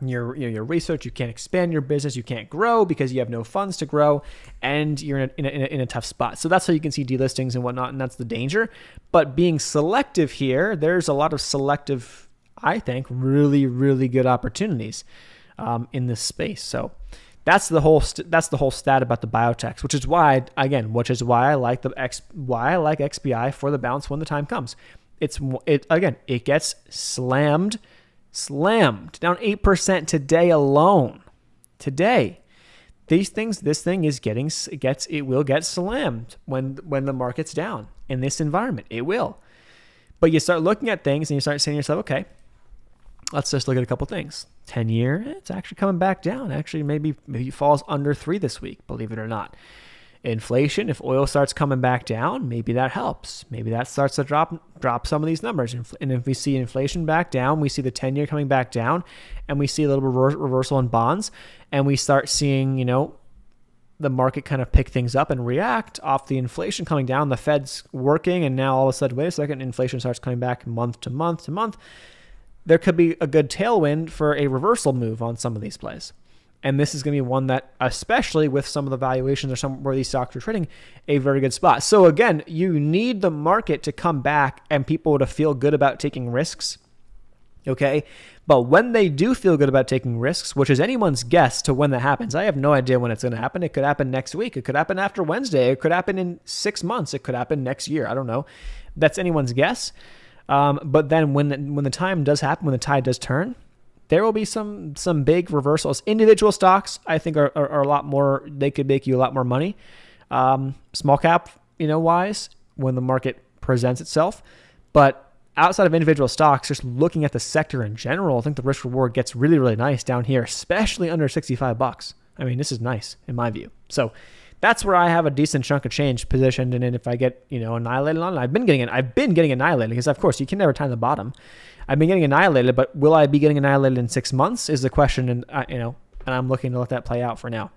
your research, you can't expand your business, you can't grow because you have no funds to grow, and you're in a tough spot. So that's how you can see delistings and whatnot, and that's the danger. But being selective here, there's a lot of selective, I think, really, really good opportunities in this space. So that's the whole stat about the biotechs, which is why I like XBI for the bounce when the time comes. It gets slammed down 8% today alone. This thing will get slammed when the market's down in this environment. It will. But you start looking at things and you start saying to yourself, okay, let's just look at a couple things. 10-year, it's actually coming back down. Actually, maybe it falls under 3 this week, believe it or not. Inflation, if oil starts coming back down, maybe that helps. Maybe that starts to drop some of these numbers. And if we see inflation back down, we see the 10-year coming back down, and we see a little reversal in bonds, and we start seeing, the market kind of pick things up and react off the inflation coming down. The Fed's working, and now all of a sudden, wait a second, inflation starts coming back month to month to month. There could be a good tailwind for a reversal move on some of these plays. And this is going to be one that, especially with some of the valuations or where these stocks are trading, a very good spot. So again, you need the market to come back and people to feel good about taking risks. Okay. But when they do feel good about taking risks, which is anyone's guess to when that happens, I have no idea when it's going to happen. It could happen next week. It could happen after Wednesday. It could happen in 6 months. It could happen next year. I don't know. That's anyone's guess. But then when the time does happen, when the tide does turn, there will be some big reversals. Individual stocks, I think, are a lot more. They could make you a lot more money. Small cap, wise, when the market presents itself. But outside of individual stocks, just looking at the sector in general, I think the risk reward gets really, really nice down here, especially under $65. I mean, this is nice in my view. So that's where I have a decent chunk of change positioned. And then if I get annihilated on it, I've been getting annihilated because of course you can never time the bottom. I've been getting annihilated, but will I be getting annihilated in 6 months is the question. And and I'm looking to let that play out for now.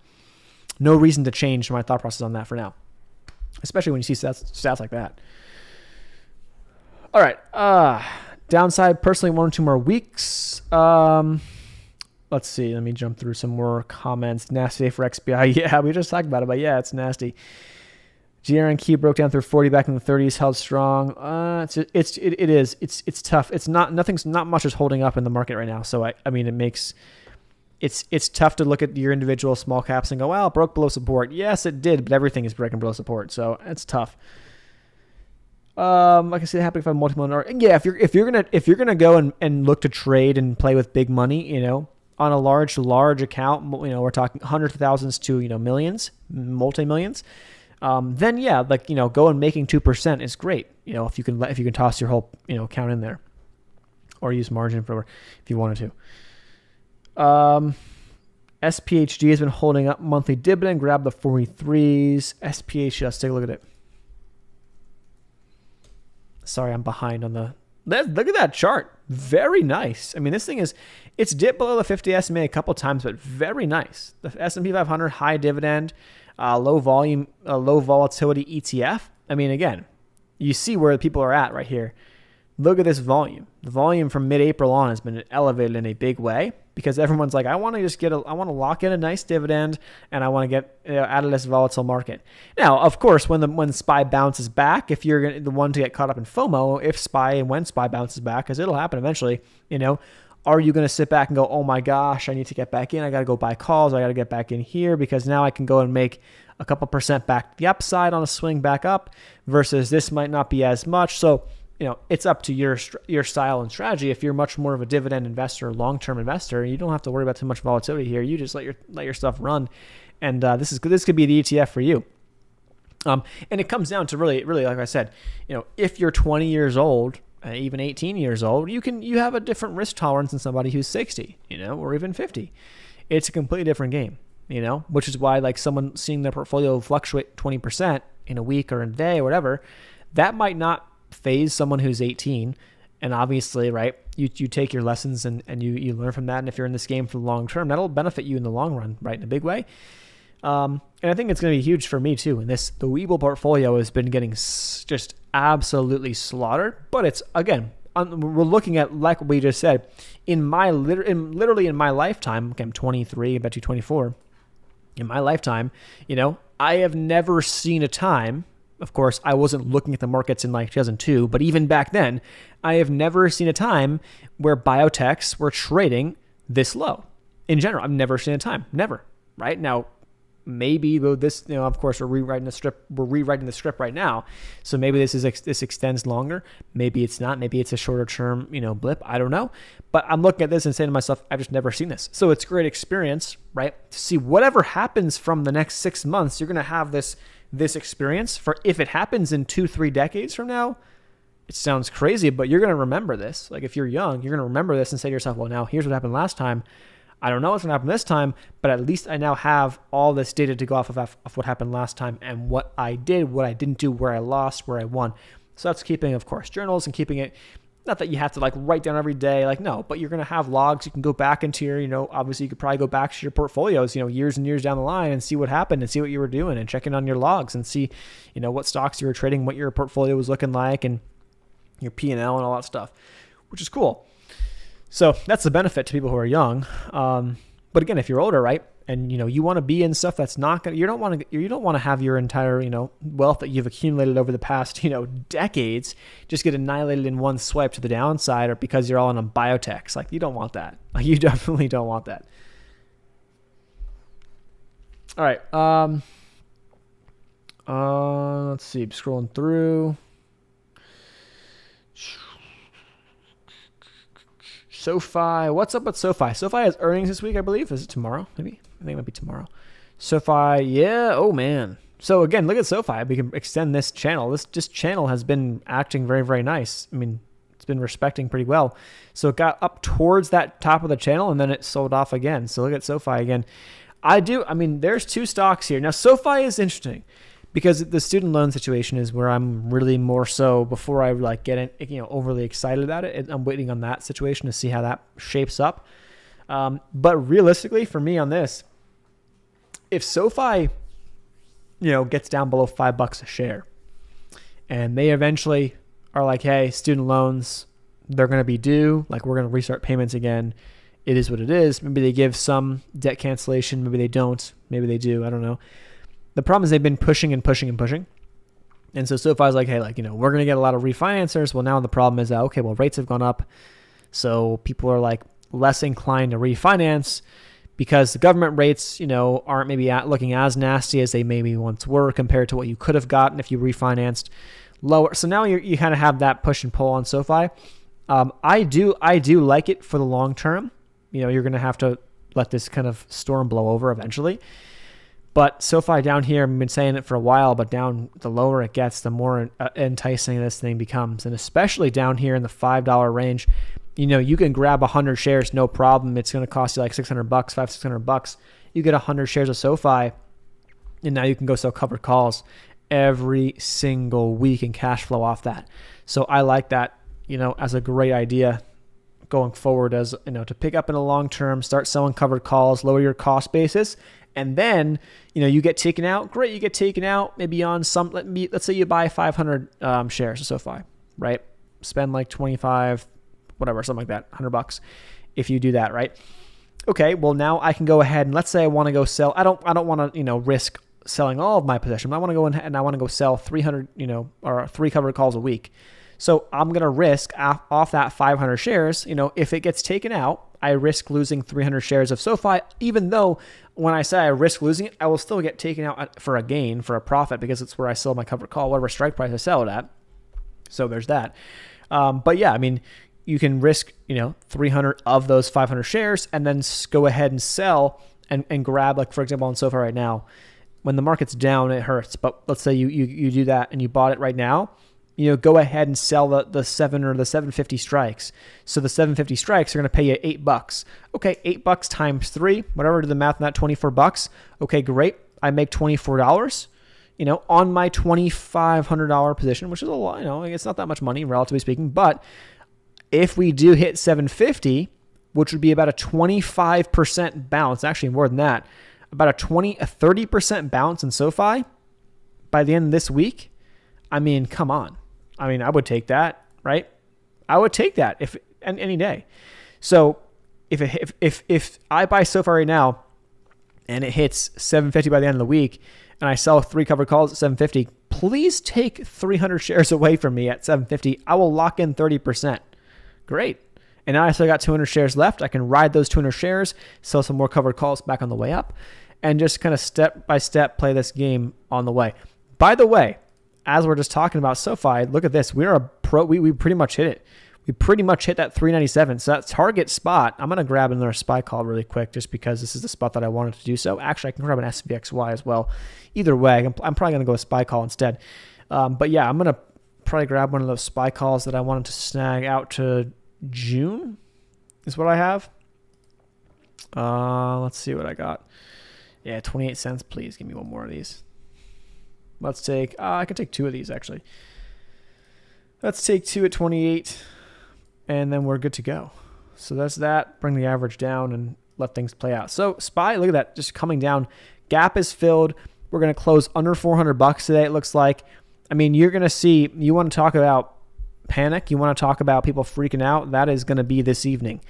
No reason to change my thought process on that for now, especially when you see stats like that. All right. Downside, personally, 1 or 2 more weeks. Let's see. Let me jump through some more comments. Nasty day for XBI. Yeah, we just talked about it, but yeah, it's nasty. GR and Key broke down through 40 back in the 30s, held strong. It is. It's tough. Not much is holding up in the market right now. So it's tough to look at your individual small caps and go, well, it broke below support. Yes, it did, but everything is breaking below support. So it's tough. I can see that happening if I'm multiple. Yeah, if you're gonna go and look to trade and play with big money, on a large account, we're talking hundreds of thousands to millions, multi-millions. Then yeah, go and making 2% is great. If you can toss your whole account in there, or use margin for if you wanted to. SPHD has been holding up monthly dividend. Grab the 43s. SPH, let's take a look at it. Sorry, I'm behind on the. Look at that chart. Very nice. I mean, this thing it's dipped below the 50 SMA a couple times, but very nice. The S&P 500 high dividend. Low volume, low volatility ETF. I mean, again, you see where people are at right here. Look at this volume. The volume from mid-April on has been elevated in a big way because everyone's like, I want to lock in a nice dividend and I want to get out of this volatile market. Now, of course, when SPY bounces back, if you're the one to get caught up in FOMO, when SPY bounces back, because it'll happen eventually, are you going to sit back and go, oh my gosh, I need to get back in. I got to go buy calls. I got to get back in here because now I can go and make a couple percent back the upside on a swing back up versus this might not be as much. So, it's up to your style and strategy. If you're much more of a dividend investor, long-term investor, you don't have to worry about too much volatility here. You just let your stuff run. And this could be the ETF for you. And it comes down to really, like I said, if you're 20 years old even 18 years old, you have a different risk tolerance than somebody who's 60, or even 50. It's a completely different game, which is why like someone seeing their portfolio fluctuate 20% in a week or in a day or whatever, that might not phase someone who's 18. And obviously, right, you take your lessons and you learn from that. And if you're in this game for the long term, that'll benefit you in the long run, right, in a big way. And I think it's going to be huge for me too. And the Webull portfolio has been getting just absolutely slaughtered. But it's, again, we're looking at, like we just said, literally in my lifetime, okay, I'm 23, I bet you 24. In my lifetime, I have never seen a time. Of course, I wasn't looking at the markets in like 2002, but even back then, I have never seen a time where biotechs were trading this low. In general, I've never seen a time. Never. Right? Now, maybe this, of course, we're rewriting the script right now. So maybe this extends longer. Maybe it's not. Maybe it's a shorter term, blip. I don't know. But I'm looking at this and saying to myself, I've just never seen this. So it's a great experience, right? To see whatever happens from the next 6 months, you're going to have this experience for if it happens in 2-3 decades from now. It sounds crazy, but you're going to remember this. Like if you're young, you're going to remember this and say to yourself, well, now here's what happened last time. I don't know what's going to happen this time, but at least I now have all this data to go off of what happened last time and what I did, what I didn't do, where I lost, where I won. So that's keeping, of course, journals and keeping it, not that you have to like write down every day, like no, but you're going to have logs. You can go back into your, obviously you could probably go back to your portfolios, years and years down the line and see what happened and see what you were doing and check in on your logs and see, what stocks you were trading, what your portfolio was looking like and your P&L and all that stuff, which is cool. So that's the benefit to people who are young. But again, if you're older, right, and you want to be in stuff that's not gonna, you don't want to have your entire wealth that you've accumulated over the past decades just get annihilated in one swipe to the downside, or because you're all in a biotechs. Like you don't want that. Like you definitely don't want that. All right. Let's see. Scrolling through. SoFi. What's up with SoFi? SoFi has earnings this week, I believe. Is it tomorrow? Maybe. I think it might be tomorrow. SoFi. Yeah. Oh, man. So, again, look at SoFi. We can extend this channel. This channel has been acting very, very nice. I mean, it's been respecting pretty well. So, it got up towards that top of the channel, and then it sold off again. So, look at SoFi again. There's two stocks here. Now, SoFi is interesting because the student loan situation is where I'm really more so, before I like get overly excited about it, I'm waiting on that situation to see how that shapes up. But realistically for me on this, if SoFi, gets down below $5 a share and they eventually are like, hey, student loans, they're going to be due, like we're going to restart payments again. It is what it is. Maybe they give some debt cancellation. Maybe they don't. Maybe they do. I don't know. The problem is they've been pushing and pushing and pushing. And so SoFi's like, hey, we're going to get a lot of refinancers. Well, now the problem is that, okay, well, rates have gone up. So people are like less inclined to refinance because the government rates, aren't maybe looking as nasty as they maybe once were compared to what you could have gotten if you refinanced lower. So now you kind of have that push and pull on SoFi. I do like it for the long term. You're going to have to let this kind of storm blow over eventually. But SoFi down here, I've been saying it for a while, but down the lower it gets, the more enticing this thing becomes. And especially down here in the $5 range, you can grab 100 shares, no problem. It's going to cost you like $600, $600. You get 100 shares of SoFi, and now you can go sell covered calls every single week and cash flow off that. So I like that, as a great idea going forward, as to pick up in the long term, start selling covered calls, lower your cost basis. And then, you get taken out. Great, you get taken out maybe on some, let's say you buy 500 shares of SoFi, right? Spend like 25, whatever, something like that, $100 if you do that, right? Okay, well now I can go ahead and let's say I want to go sell. I don't want to, risk selling all of my possession. I want to go in and I want to go sell 300, or 3 covered calls a week. So I'm going to risk off that 500 shares, if it gets taken out, I risk losing 300 shares of SoFi, even though when I say I risk losing it, I will still get taken out for a gain, for a profit, because it's where I sell my covered call, whatever strike price I sell it at. So there's that. But yeah, you can risk, 300 of those 500 shares and then go ahead and sell and grab, like, for example, on SoFi right now, when the market's down, it hurts. But let's say you do that and you bought it right now. go ahead and sell the 7 or the 750 strikes. So the 750 strikes are going to pay you $8. Okay, $8 times 3, whatever, do the math on that, $24. Okay, great. I make $24, on my $2,500 position, which is a lot, it's not that much money, relatively speaking. But if we do hit 750, which would be about a 25% bounce, actually more than that, about a 30% bounce in SoFi by the end of this week, I mean, come on. I mean, I would take that, right? I would take that if any day. So if I buy SoFi right now and it hits 750 by the end of the week, and I sell 3 covered calls at 750, please take 300 shares away from me at 750. I will lock in 30%. Great. And now I still got 200 shares left. I can ride those 200 shares, sell some more covered calls back on the way up, and just kind of step by step play this game on the way. By the way, as we're just talking about SoFi, look at this. We pretty much hit it. We pretty much hit that 397. So that target spot, I'm going to grab another SPY call really quick just because this is the spot that I wanted to do so. Actually, I can grab an SPXY as well. Either way, I'm probably going to go with SPY call instead. But yeah, I'm going to probably grab one of those SPY calls that I wanted to snag out to June is what I have. Let's see what I got. Yeah, 28 cents. Please give me one more of these. Let's take, I can take 2 of these actually. Let's take 2 at 28 and then we're good to go. So that's that. Bring the average down and let things play out. So SPY, look at that, just coming down. Gap is filled. We're going to close under $400 today, it looks like. I mean, you're going to see, you want to talk about panic, you want to talk about people freaking out, that is going to be this evening.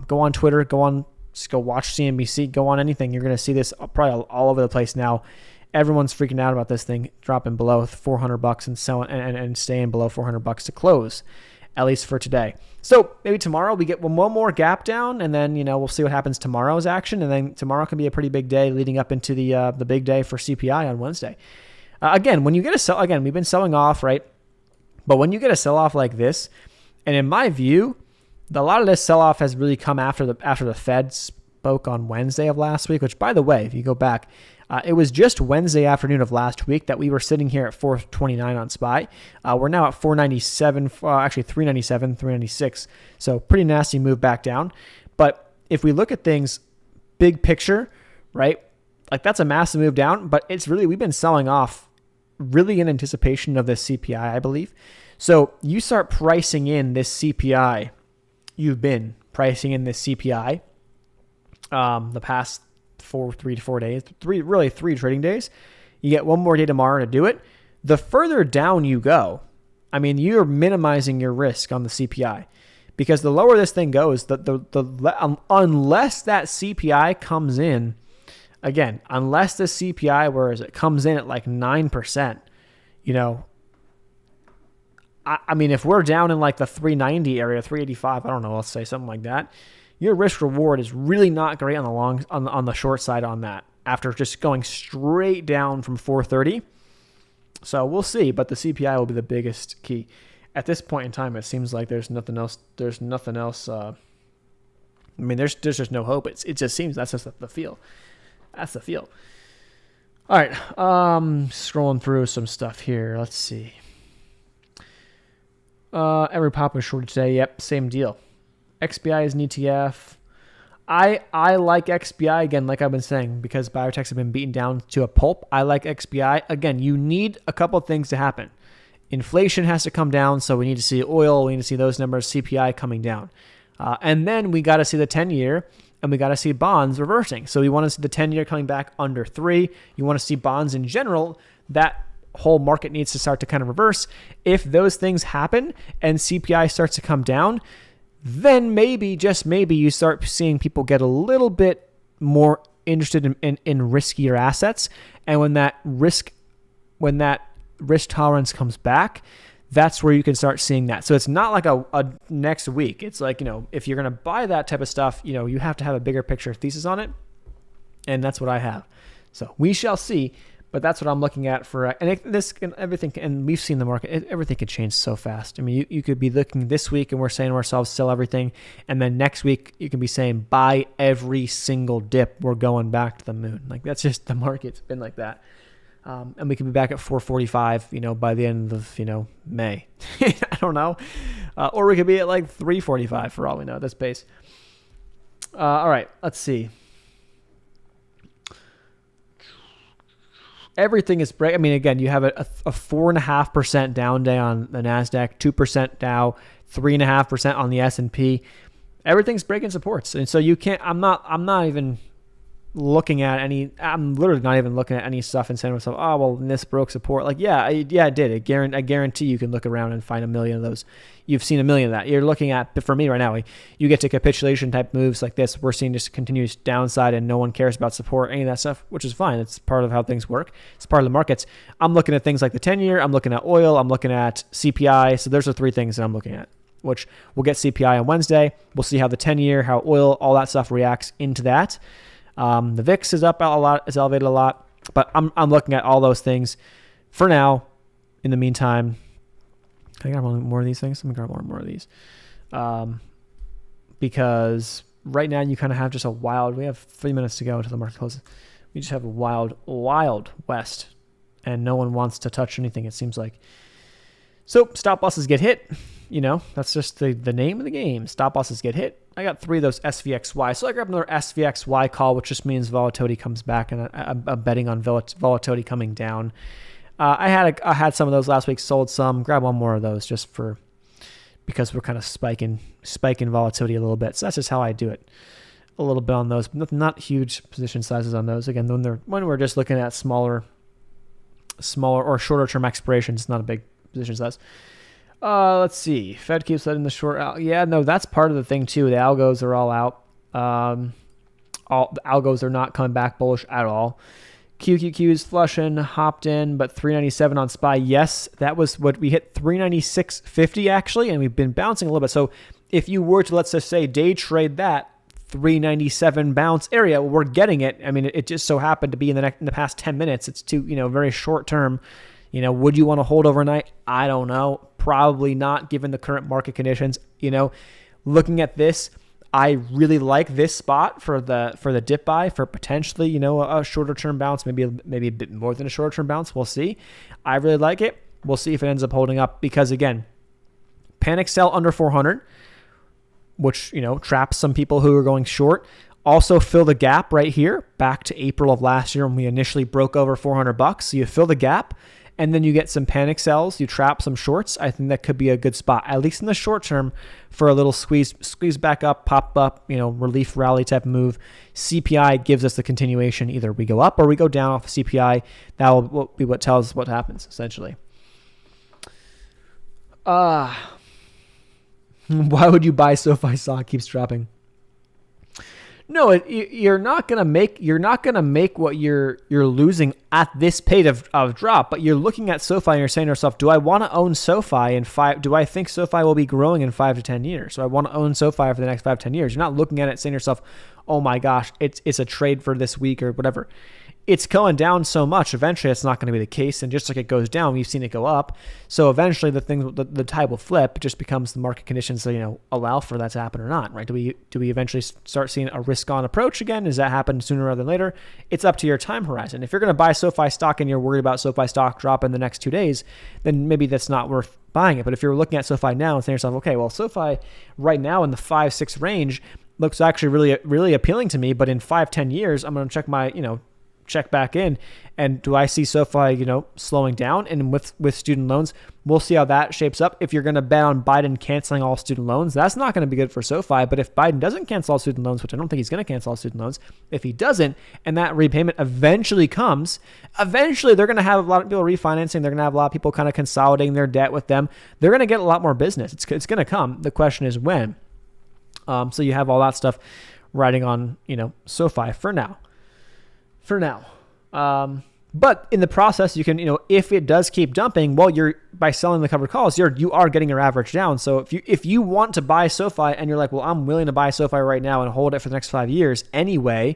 Go on Twitter, just go watch CNBC, go on anything. You're going to see this probably all over the place now. Everyone's freaking out about this thing dropping below $400 and selling and staying below $400 to close, at least for today. So maybe tomorrow we get one more gap down, and then we'll see what happens tomorrow's action, and then tomorrow can be a pretty big day leading up into the big day for CPI on Wednesday. Again, when you get a sell, again we've been selling off, right? But when you get a sell off like this, and in my view, a lot of this sell off has really come after the Fed spoke on Wednesday of last week. Which, by the way, if you go back, it was just Wednesday afternoon of last week that we were sitting here at 429 on SPY. We're now at 497, actually 397, 396. So pretty nasty move back down. But if we look at things big picture, right? Like that's a massive move down, but it's really, we've been selling off really in anticipation of this CPI, I believe. So you start pricing in this CPI. You've been pricing in this CPI the past 3 to 4 days, three trading days. You get one more day tomorrow to do it. The further down you go, I mean, you're minimizing your risk on the CPI, because the lower this thing goes, unless that CPI comes in, again, unless the CPI, whereas it comes in at like 9%, I mean, if we're down in like the 390 area, 385, I don't know, let's say something like that, your risk reward is really not great on the short side on that after just going straight down from 430. So we'll see, but the CPI will be the biggest key. At this point in time, it seems like there's nothing else. I mean, there's just no hope. It just seems that's just the feel. That's the feel. All right, scrolling through some stuff here. Let's see. Every pop was shorted today. Yep, same deal. XBI is an ETF. I like XBI, again, like I've been saying, because biotechs have been beaten down to a pulp. I like XBI. Again, you need a couple of things to happen. Inflation has to come down, so we need to see oil, we need to see those numbers, CPI coming down. And then we got to see the 10-year, and we got to see bonds reversing. So we want to see the 10-year coming back under 3. You want to see bonds in general. That whole market needs to start to kind of reverse. If those things happen and CPI starts to come down, then maybe, just maybe, you start seeing people get a little bit more interested in riskier assets. And when that risk tolerance comes back, that's where you can start seeing that. So it's not like a next week. It's like, if you're going to buy that type of stuff, you have to have a bigger picture thesis on it. And that's what I have. So we shall see. But that's what I'm looking at for, and everything, and we've seen the market, everything could change so fast. I mean, you could be looking this week and we're saying to ourselves, sell everything. And then next week you can be saying, buy every single dip. We're going back to the moon. Like that's just the market. It's been like that. And we could be back at 445, by the end of, May. I don't know. Or we could be at like 345 for all we know at this pace. All right, let's see. Everything is break. I mean, again, you have a 4.5% down day on the NASDAQ, 2% Dow, 3.5% on the S&P. Everything's breaking supports. And so you can't, I'm not even looking at I'm literally not even looking at any stuff and saying to myself, oh, well, this broke support. Like, it did. I guarantee you can look around and find a million of those. You've seen a million of that. You're looking at, for me right now, you get to capitulation type moves like this. We're seeing just continuous downside and no one cares about support, any of that stuff, which is fine. It's part of how things work. It's part of the markets. I'm looking at things like the 10-year. I'm looking at oil. I'm looking at CPI. So there's the three things that I'm looking at, which we'll get CPI on Wednesday. We'll see how the 10-year, how oil, all that stuff reacts into that. The VIX is up a lot, is elevated a lot, but I'm looking at all those things for now. In the meantime, can I grab more of these things? I'm gonna grab more of these, because right now you kind of have just we have 3 minutes to go until the market closes. We just have a wild west, and no one wants to touch anything, it seems like. So stop losses get hit. That's just the name of the game. Stop losses get hit. I got 3 of those SVXY. So I grabbed another SVXY call, which just means volatility comes back, and I'm betting on volatility coming down. I had some of those last week, sold some. Grab one more of those because we're kind of spiking volatility a little bit. So that's just how I do it. A little bit on those, but not huge position sizes on those. Again, when we're just looking at smaller or shorter term expirations, not a big position size. Let's see. Fed keeps letting the short. Yeah, no, that's part of the thing too. The algos are all out. All the algos are not coming back bullish at all. QQQ is flushing, hopped in, but 397 on SPY. Yes, that was what we hit, 396.50 actually, and we've been bouncing a little bit. So if you were to, let's just say, day trade that 397 bounce area, we're getting it. I mean, it just so happened to be in the past 10 minutes. It's too, very short term. Would you want to hold overnight? I don't know. Probably not, given the current market conditions. Looking at this, I really like this spot for the dip buy for potentially, a shorter term bounce, maybe a bit more than a shorter term bounce. We'll see. I really like it. We'll see if it ends up holding up, because again, panic sell under 400, which traps some people who are going short. Also fill the gap right here back to April of last year when we initially broke over $400. So you fill the gap, and then you get some panic sells, you trap some shorts. I think that could be a good spot, at least in the short term, for a little squeeze back up, pop up, relief rally type move. CPI gives us the continuation. Either we go up or we go down off of CPI. That will be what tells us what happens, essentially. Why would you buy SoFi stock? Keeps dropping. No, you're not gonna make what you're losing at this pace of drop. But you're looking at SoFi and you're saying to yourself, do I want to own SoFi in 5? Do I think SoFi will be growing in 5 to 10 years? So I want to own SoFi for the next 5 to 10 years. You're not looking at it saying to yourself, oh my gosh, it's a trade for this week or whatever. It's going down so much. Eventually, it's not going to be the case. And just like it goes down, we've seen it go up. So eventually, the tide will flip. It just becomes the market conditions that allow for that to happen or not, right? Do we eventually start seeing a risk-on approach again? Does that happen sooner rather than later? It's up to your time horizon. If you're going to buy SoFi stock and you're worried about SoFi stock drop in the next 2 days, then maybe that's not worth buying it. But if you're looking at SoFi now and saying to yourself, okay, well, SoFi right now in the 5-6 range looks actually really, really appealing to me. But in 5-10 years, I'm going to check my check back in, and do I see SoFi, slowing down? And with student loans, we'll see how that shapes up. If you're going to bet on Biden canceling all student loans, that's not going to be good for SoFi. But if Biden doesn't cancel all student loans, which I don't think he's going to cancel all student loans, if he doesn't, and that repayment eventually comes, eventually they're going to have a lot of people refinancing. They're going to have a lot of people kind of consolidating their debt with them. They're going to get a lot more business. It's going to come. The question is when. So you have all that stuff riding on, SoFi for now. But in the process, you can, if it does keep dumping, well, by selling the covered calls, you are getting your average down. So if you want to buy SoFi and you're like, well, I'm willing to buy SoFi right now and hold it for the next 5 years anyway,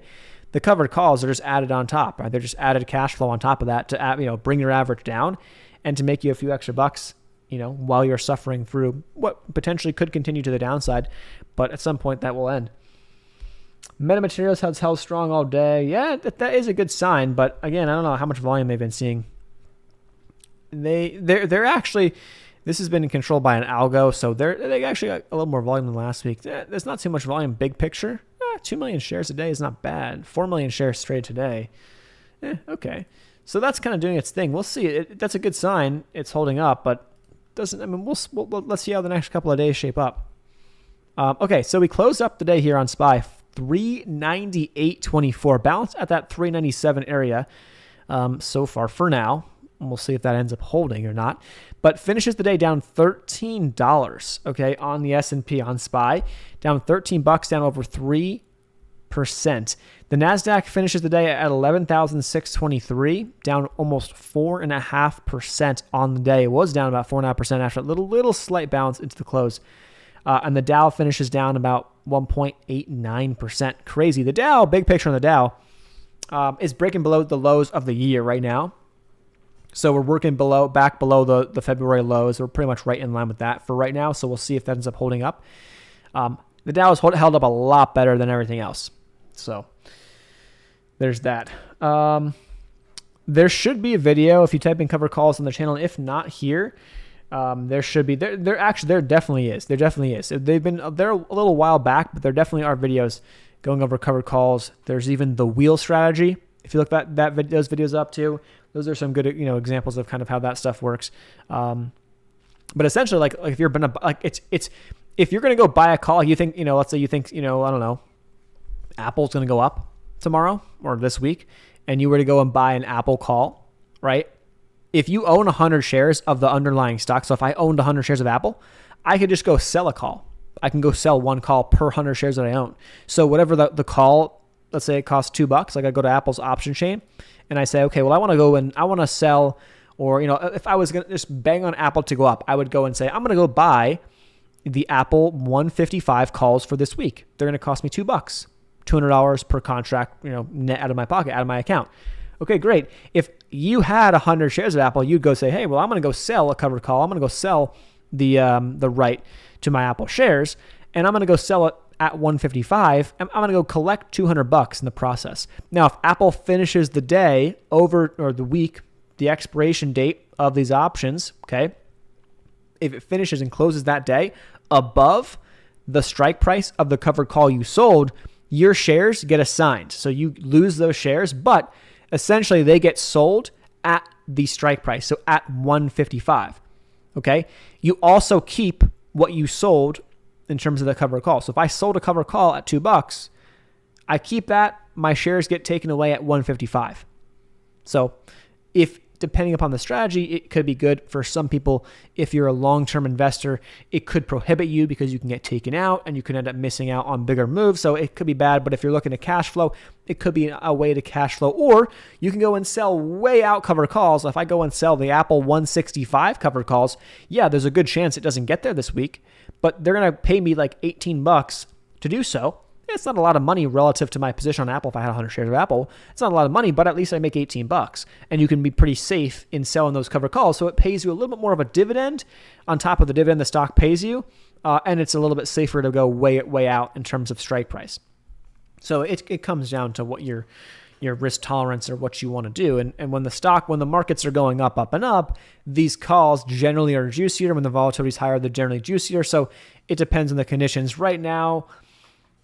the covered calls are just added on top, right? They're just added cash flow on top of that to add, bring your average down and to make you a few extra bucks, while you're suffering through what potentially could continue to the downside, but at some point that will end. Metamaterials has held strong all day. Yeah, that is a good sign. But again, I don't know how much volume they've been seeing. They're actually, this has been controlled by an algo, so they actually got a little more volume than last week. There's not too much volume. Big picture, 2 million shares a day is not bad. 4 million shares traded today. Okay. So that's kind of doing its thing. We'll see. That's a good sign. It's holding up, but doesn't. I mean, let's see how the next couple of days shape up. Okay, so we closed up the day here on SPY 398.24, balanced at that 397 area so far for now. And we'll see if that ends up holding or not. But finishes the day down $13. Okay, on the S&P on SPY, down $13, down over 3%. The Nasdaq finishes the day at 11,623, down almost 4.5% on the day. It was down about 4.5% after a little slight bounce into the close. And the Dow finishes down about 1.89%. Crazy. The Dow, big picture on the Dow, is breaking below the lows of the year right now. So we're working back below the February lows. We're pretty much right in line with that for right now. So we'll see if that ends up holding up. The Dow has held up a lot better than everything else. So there's that. There should be a video if you type in cover calls on the channel. If not here, there should be. There definitely is. There definitely is. They're a little while back, but there definitely are videos going over covered calls. There's even the wheel strategy. If you look those videos up too, those are some good examples of kind of how that stuff works. But essentially, like if you're gonna if you're gonna go buy a call, you think let's say you think I don't know, Apple's gonna go up tomorrow or this week, and you were to go and buy an Apple call, right? If you own 100 shares of the underlying stock, so if I owned 100 shares of Apple, I could just go sell a call. I can go sell one call per 100 shares that I own. So whatever the call, let's say it costs $2, like I go to Apple's option chain and I say, okay, well, I want to go and I want to sell, or, if I was going to just bang on Apple to go up, I would go and say, I'm going to go buy the Apple 155 calls for this week. They're going to cost me $2, $200 per contract, net out of my pocket, out of my account. Okay, great. If you had 100 shares of Apple, you'd go say, hey, well, I'm going to go sell a covered call. I'm going to go sell the right to my Apple shares, and I'm going to go sell it at 155. I'm going to go collect $200 in the process. Now, if Apple finishes the day or the week, the expiration date of these options, okay, if it finishes and closes that day above the strike price of the covered call you sold, your shares get assigned. So you lose those shares, but essentially they get sold at the strike price, so at 155. Okay? You also keep what you sold in terms of the covered call. So if I sold a covered call at $2, I keep that, my shares get taken away at 155. So depending upon the strategy, it could be good for some people. If you're a long-term investor, it could prohibit you because you can get taken out and you can end up missing out on bigger moves. So it could be bad, but if you're looking to cash flow, it could be a way to cash flow. Or you can go and sell way out covered calls. If I go and sell the Apple 165 covered calls, yeah, there's a good chance it doesn't get there this week, but they're going to pay me like $18 to do so. It's not a lot of money relative to my position on Apple. If I had 100 shares of Apple, it's not a lot of money, but at least I make $18, and you can be pretty safe in selling those covered calls. So it pays you a little bit more of a dividend on top of the dividend the stock pays you, and it's a little bit safer to go way out in terms of strike price. So it comes down to what your risk tolerance or what you want to do. And when the markets are going up and up, these calls generally are juicier. When the volatility is higher, they're generally juicier. So it depends on the conditions. Right now,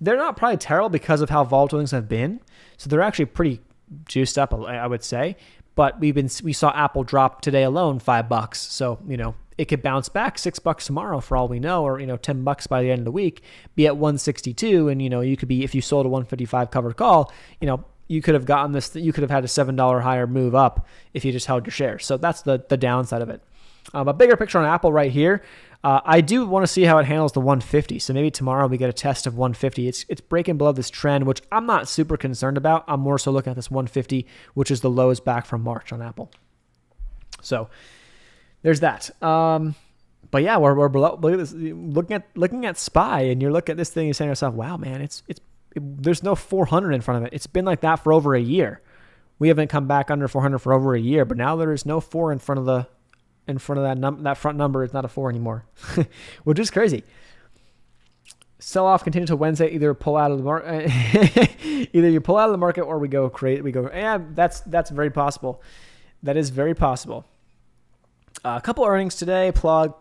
they're not probably terrible because of how volatile things have been. So they're actually pretty juiced up, I would say. But we saw Apple drop today alone $5. So, it could bounce back $6 tomorrow for all we know, or, $10 by the end of the week, be at 162. And, you could be, if you sold a 155 covered call, you could have gotten this, you could have had a $7 higher move up if you just held your shares. So that's the downside of it. A bigger picture on Apple right here. I do want to see how it handles the 150. So maybe tomorrow we get a test of 150. It's breaking below this trend, which I'm not super concerned about. I'm more so looking at this 150, which is the lows back from March on Apple. So there's that. But yeah, we're below. Look at this, looking at SPY, and you're looking at this thing and saying to yourself, "Wow, man, there's no 400 in front of it. It's been like that for over a year. We haven't come back under 400 for over a year, but now there is no 4 in front of that that front number is not a 4 anymore," which is crazy. Sell off continue till Wednesday. Either pull out of the market, either you pull out of the market or we go create. We go. Yeah, that's very possible. That is very possible. A couple earnings today. Plug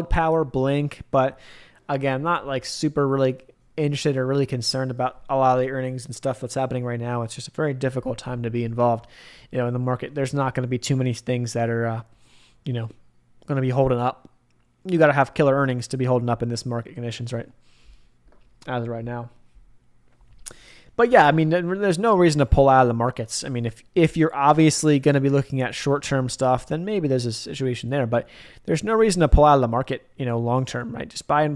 Power, Blink, but again, I'm not like super really interested or really concerned about a lot of the earnings and stuff that's happening right now. It's just a very difficult time to be involved, in the market. There's not going to be too many things that are, going to be holding up. You got to have killer earnings to be holding up in this market conditions, right? As of right now. But yeah, I mean, there's no reason to pull out of the markets. I mean, if you're obviously going to be looking at short-term stuff, then maybe there's a situation there. But there's no reason to pull out of the market, long-term, right? Just buy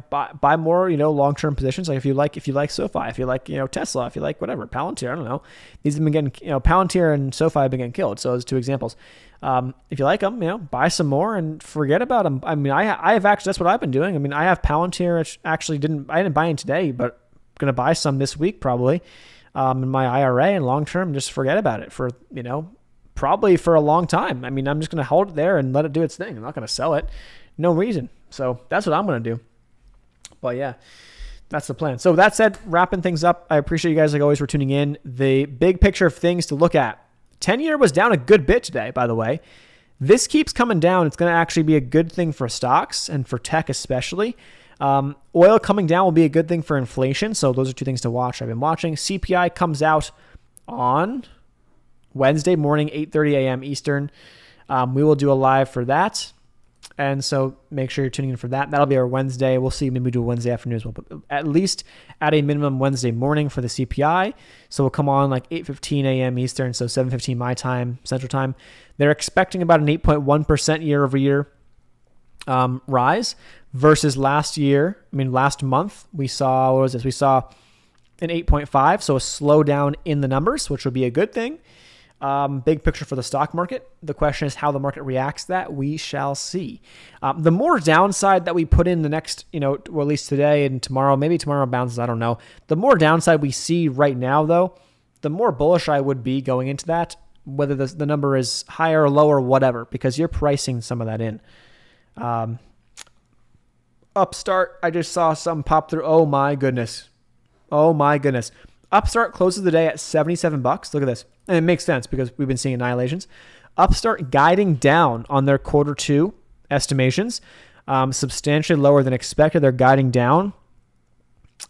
more, long-term positions. Like if you like SoFi, if you like, Tesla, if you like whatever, Palantir, I don't know. These have been getting, Palantir and SoFi have been getting killed. So those 2 examples. If you like them, buy some more and forget about them. I mean, I have actually, that's what I've been doing. I mean, I have Palantir. I didn't buy in today, but going to buy some this week probably in my IRA, and long term just forget about it for probably for a long time. I mean, I'm just going to hold it there and let it do its thing. I'm not going to sell it, no reason. So that's what I'm going to do. But yeah, that's the plan. So that said, wrapping things up, I appreciate you guys like always for tuning in. The big picture of things to look at. 10-year was down a good bit today, by the way. This keeps coming down. It's going to actually be a good thing for stocks and for tech especially. Oil coming down will be a good thing for inflation. So those are 2 things to watch. I've been watching. CPI comes out on Wednesday morning, 8:30 a.m. Eastern. We will do a live for that. And so make sure you're tuning in for that. That'll be our Wednesday. We'll see. Maybe we do a Wednesday afternoon as well, but at least at a minimum Wednesday morning for the CPI. So we'll come on like 8:15 a.m. Eastern. So 7:15 my time, Central Time. They're expecting about an 8.1% year over year rise versus last month we saw, what was this? We saw an 8.5, so a slowdown in the numbers, which would be a good thing. Big picture for the stock market. The question is how the market reacts to that. We shall see. The more downside that we put in the next, or at least today and tomorrow, maybe tomorrow bounces, I don't know. The more downside we see right now, though, the more bullish I would be going into that, whether the number is higher or lower, whatever, because you're pricing some of that in. Upstart, I just saw some pop through. Oh my goodness. Upstart closes the day at $77. Look at this. And it makes sense because we've been seeing annihilations. Upstart guiding down on their quarter 2 estimations, substantially lower than expected. They're guiding down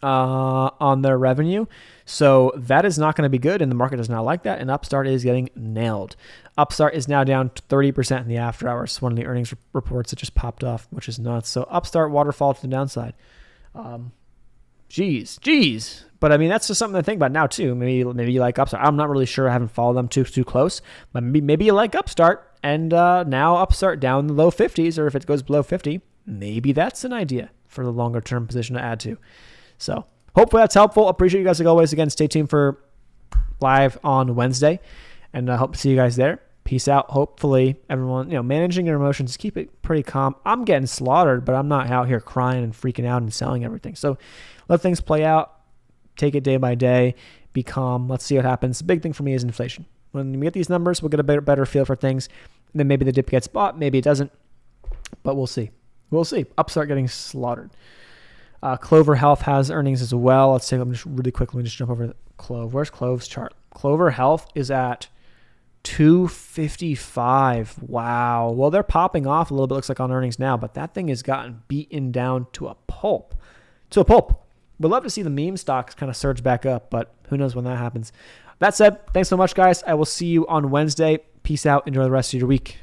on their revenue. So that is not going to be good, and the market does not like that, and Upstart is getting nailed. Upstart is now down 30% in the after hours. One of the earnings reports that just popped off, which is nuts. So Upstart waterfall to the downside. Jeez. But I mean, that's just something to think about now too. Maybe you like Upstart. I'm not really sure. I haven't followed them too close, but maybe you like Upstart, and now Upstart down in the low 50s, or if it goes below 50, maybe that's an idea for the longer term position to add to. So hopefully that's helpful. Appreciate you guys like always. Again, stay tuned for live on Wednesday, and I hope to see you guys there. Peace out. Hopefully everyone, managing your emotions, keep it pretty calm. I'm getting slaughtered, but I'm not out here crying and freaking out and selling everything. So let things play out. Take it day by day. Be calm. Let's see what happens. The big thing for me is inflation. When we get these numbers, we'll get a better feel for things. And then maybe the dip gets bought. Maybe it doesn't. But we'll see. Upstart getting slaughtered. Clover Health has earnings as well. Let's take them just really quickly. Let me just jump over Clove. Where's Clove's chart? Clover Health is at 255. Wow. Well, they're popping off a little bit, looks like on earnings now, but that thing has gotten beaten down to a pulp. We'd love to see the meme stocks kind of surge back up, but who knows when that happens. That said, thanks so much, guys. I will see you on Wednesday. Peace out. Enjoy the rest of your week.